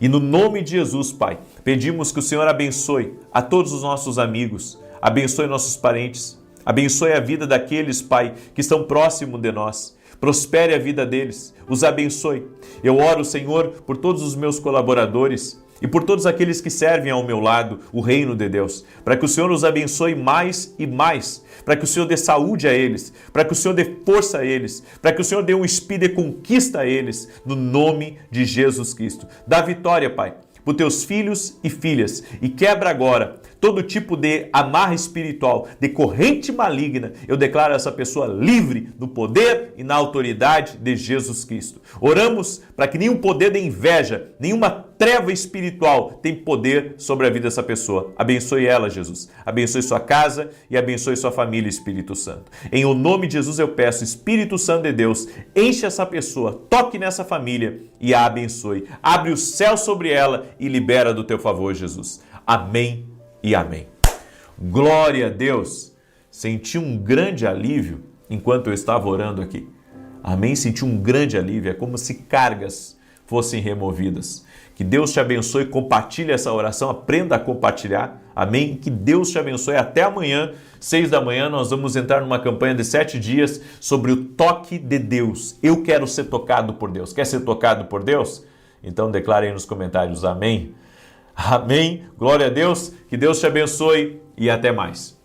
E no nome de Jesus, Pai, pedimos que o Senhor abençoe a todos os nossos amigos, abençoe nossos parentes, abençoe a vida daqueles, Pai, que estão próximos de nós. Prospere a vida deles, os abençoe. Eu oro, Senhor, por todos os meus colaboradores e por todos aqueles que servem ao meu lado, o reino de Deus, para que o Senhor os abençoe mais e mais, para que o Senhor dê saúde a eles, para que o Senhor dê força a eles, para que o Senhor dê um espírito de conquista a eles, no nome de Jesus Cristo. Dá vitória, Pai, para os teus filhos e filhas, e quebra agora todo tipo de amarra espiritual, de corrente maligna. Eu declaro essa pessoa livre no poder e na autoridade de Jesus Cristo. Oramos para que nenhum poder de inveja, nenhuma treva espiritual tenha poder sobre a vida dessa pessoa. Abençoe ela, Jesus. Abençoe sua casa e abençoe sua família, Espírito Santo. Em o nome de Jesus eu peço, Espírito Santo de Deus, enche essa pessoa, toque nessa família e a abençoe. Abre o céu sobre ela e libera do teu favor, Jesus. Amém e amém. Glória a Deus. Senti um grande alívio enquanto eu estava orando aqui. Amém? Senti um grande alívio. É como se cargas fossem removidas. Que Deus te abençoe. Compartilhe essa oração. Aprenda a compartilhar. Amém? Que Deus te abençoe. Até amanhã, 6 da manhã, nós vamos entrar numa campanha de 7 dias sobre o toque de Deus. Eu quero ser tocado por Deus. Quer ser tocado por Deus? Então declare aí nos comentários. Amém? Amém. Glória a Deus. Que Deus te abençoe e até mais.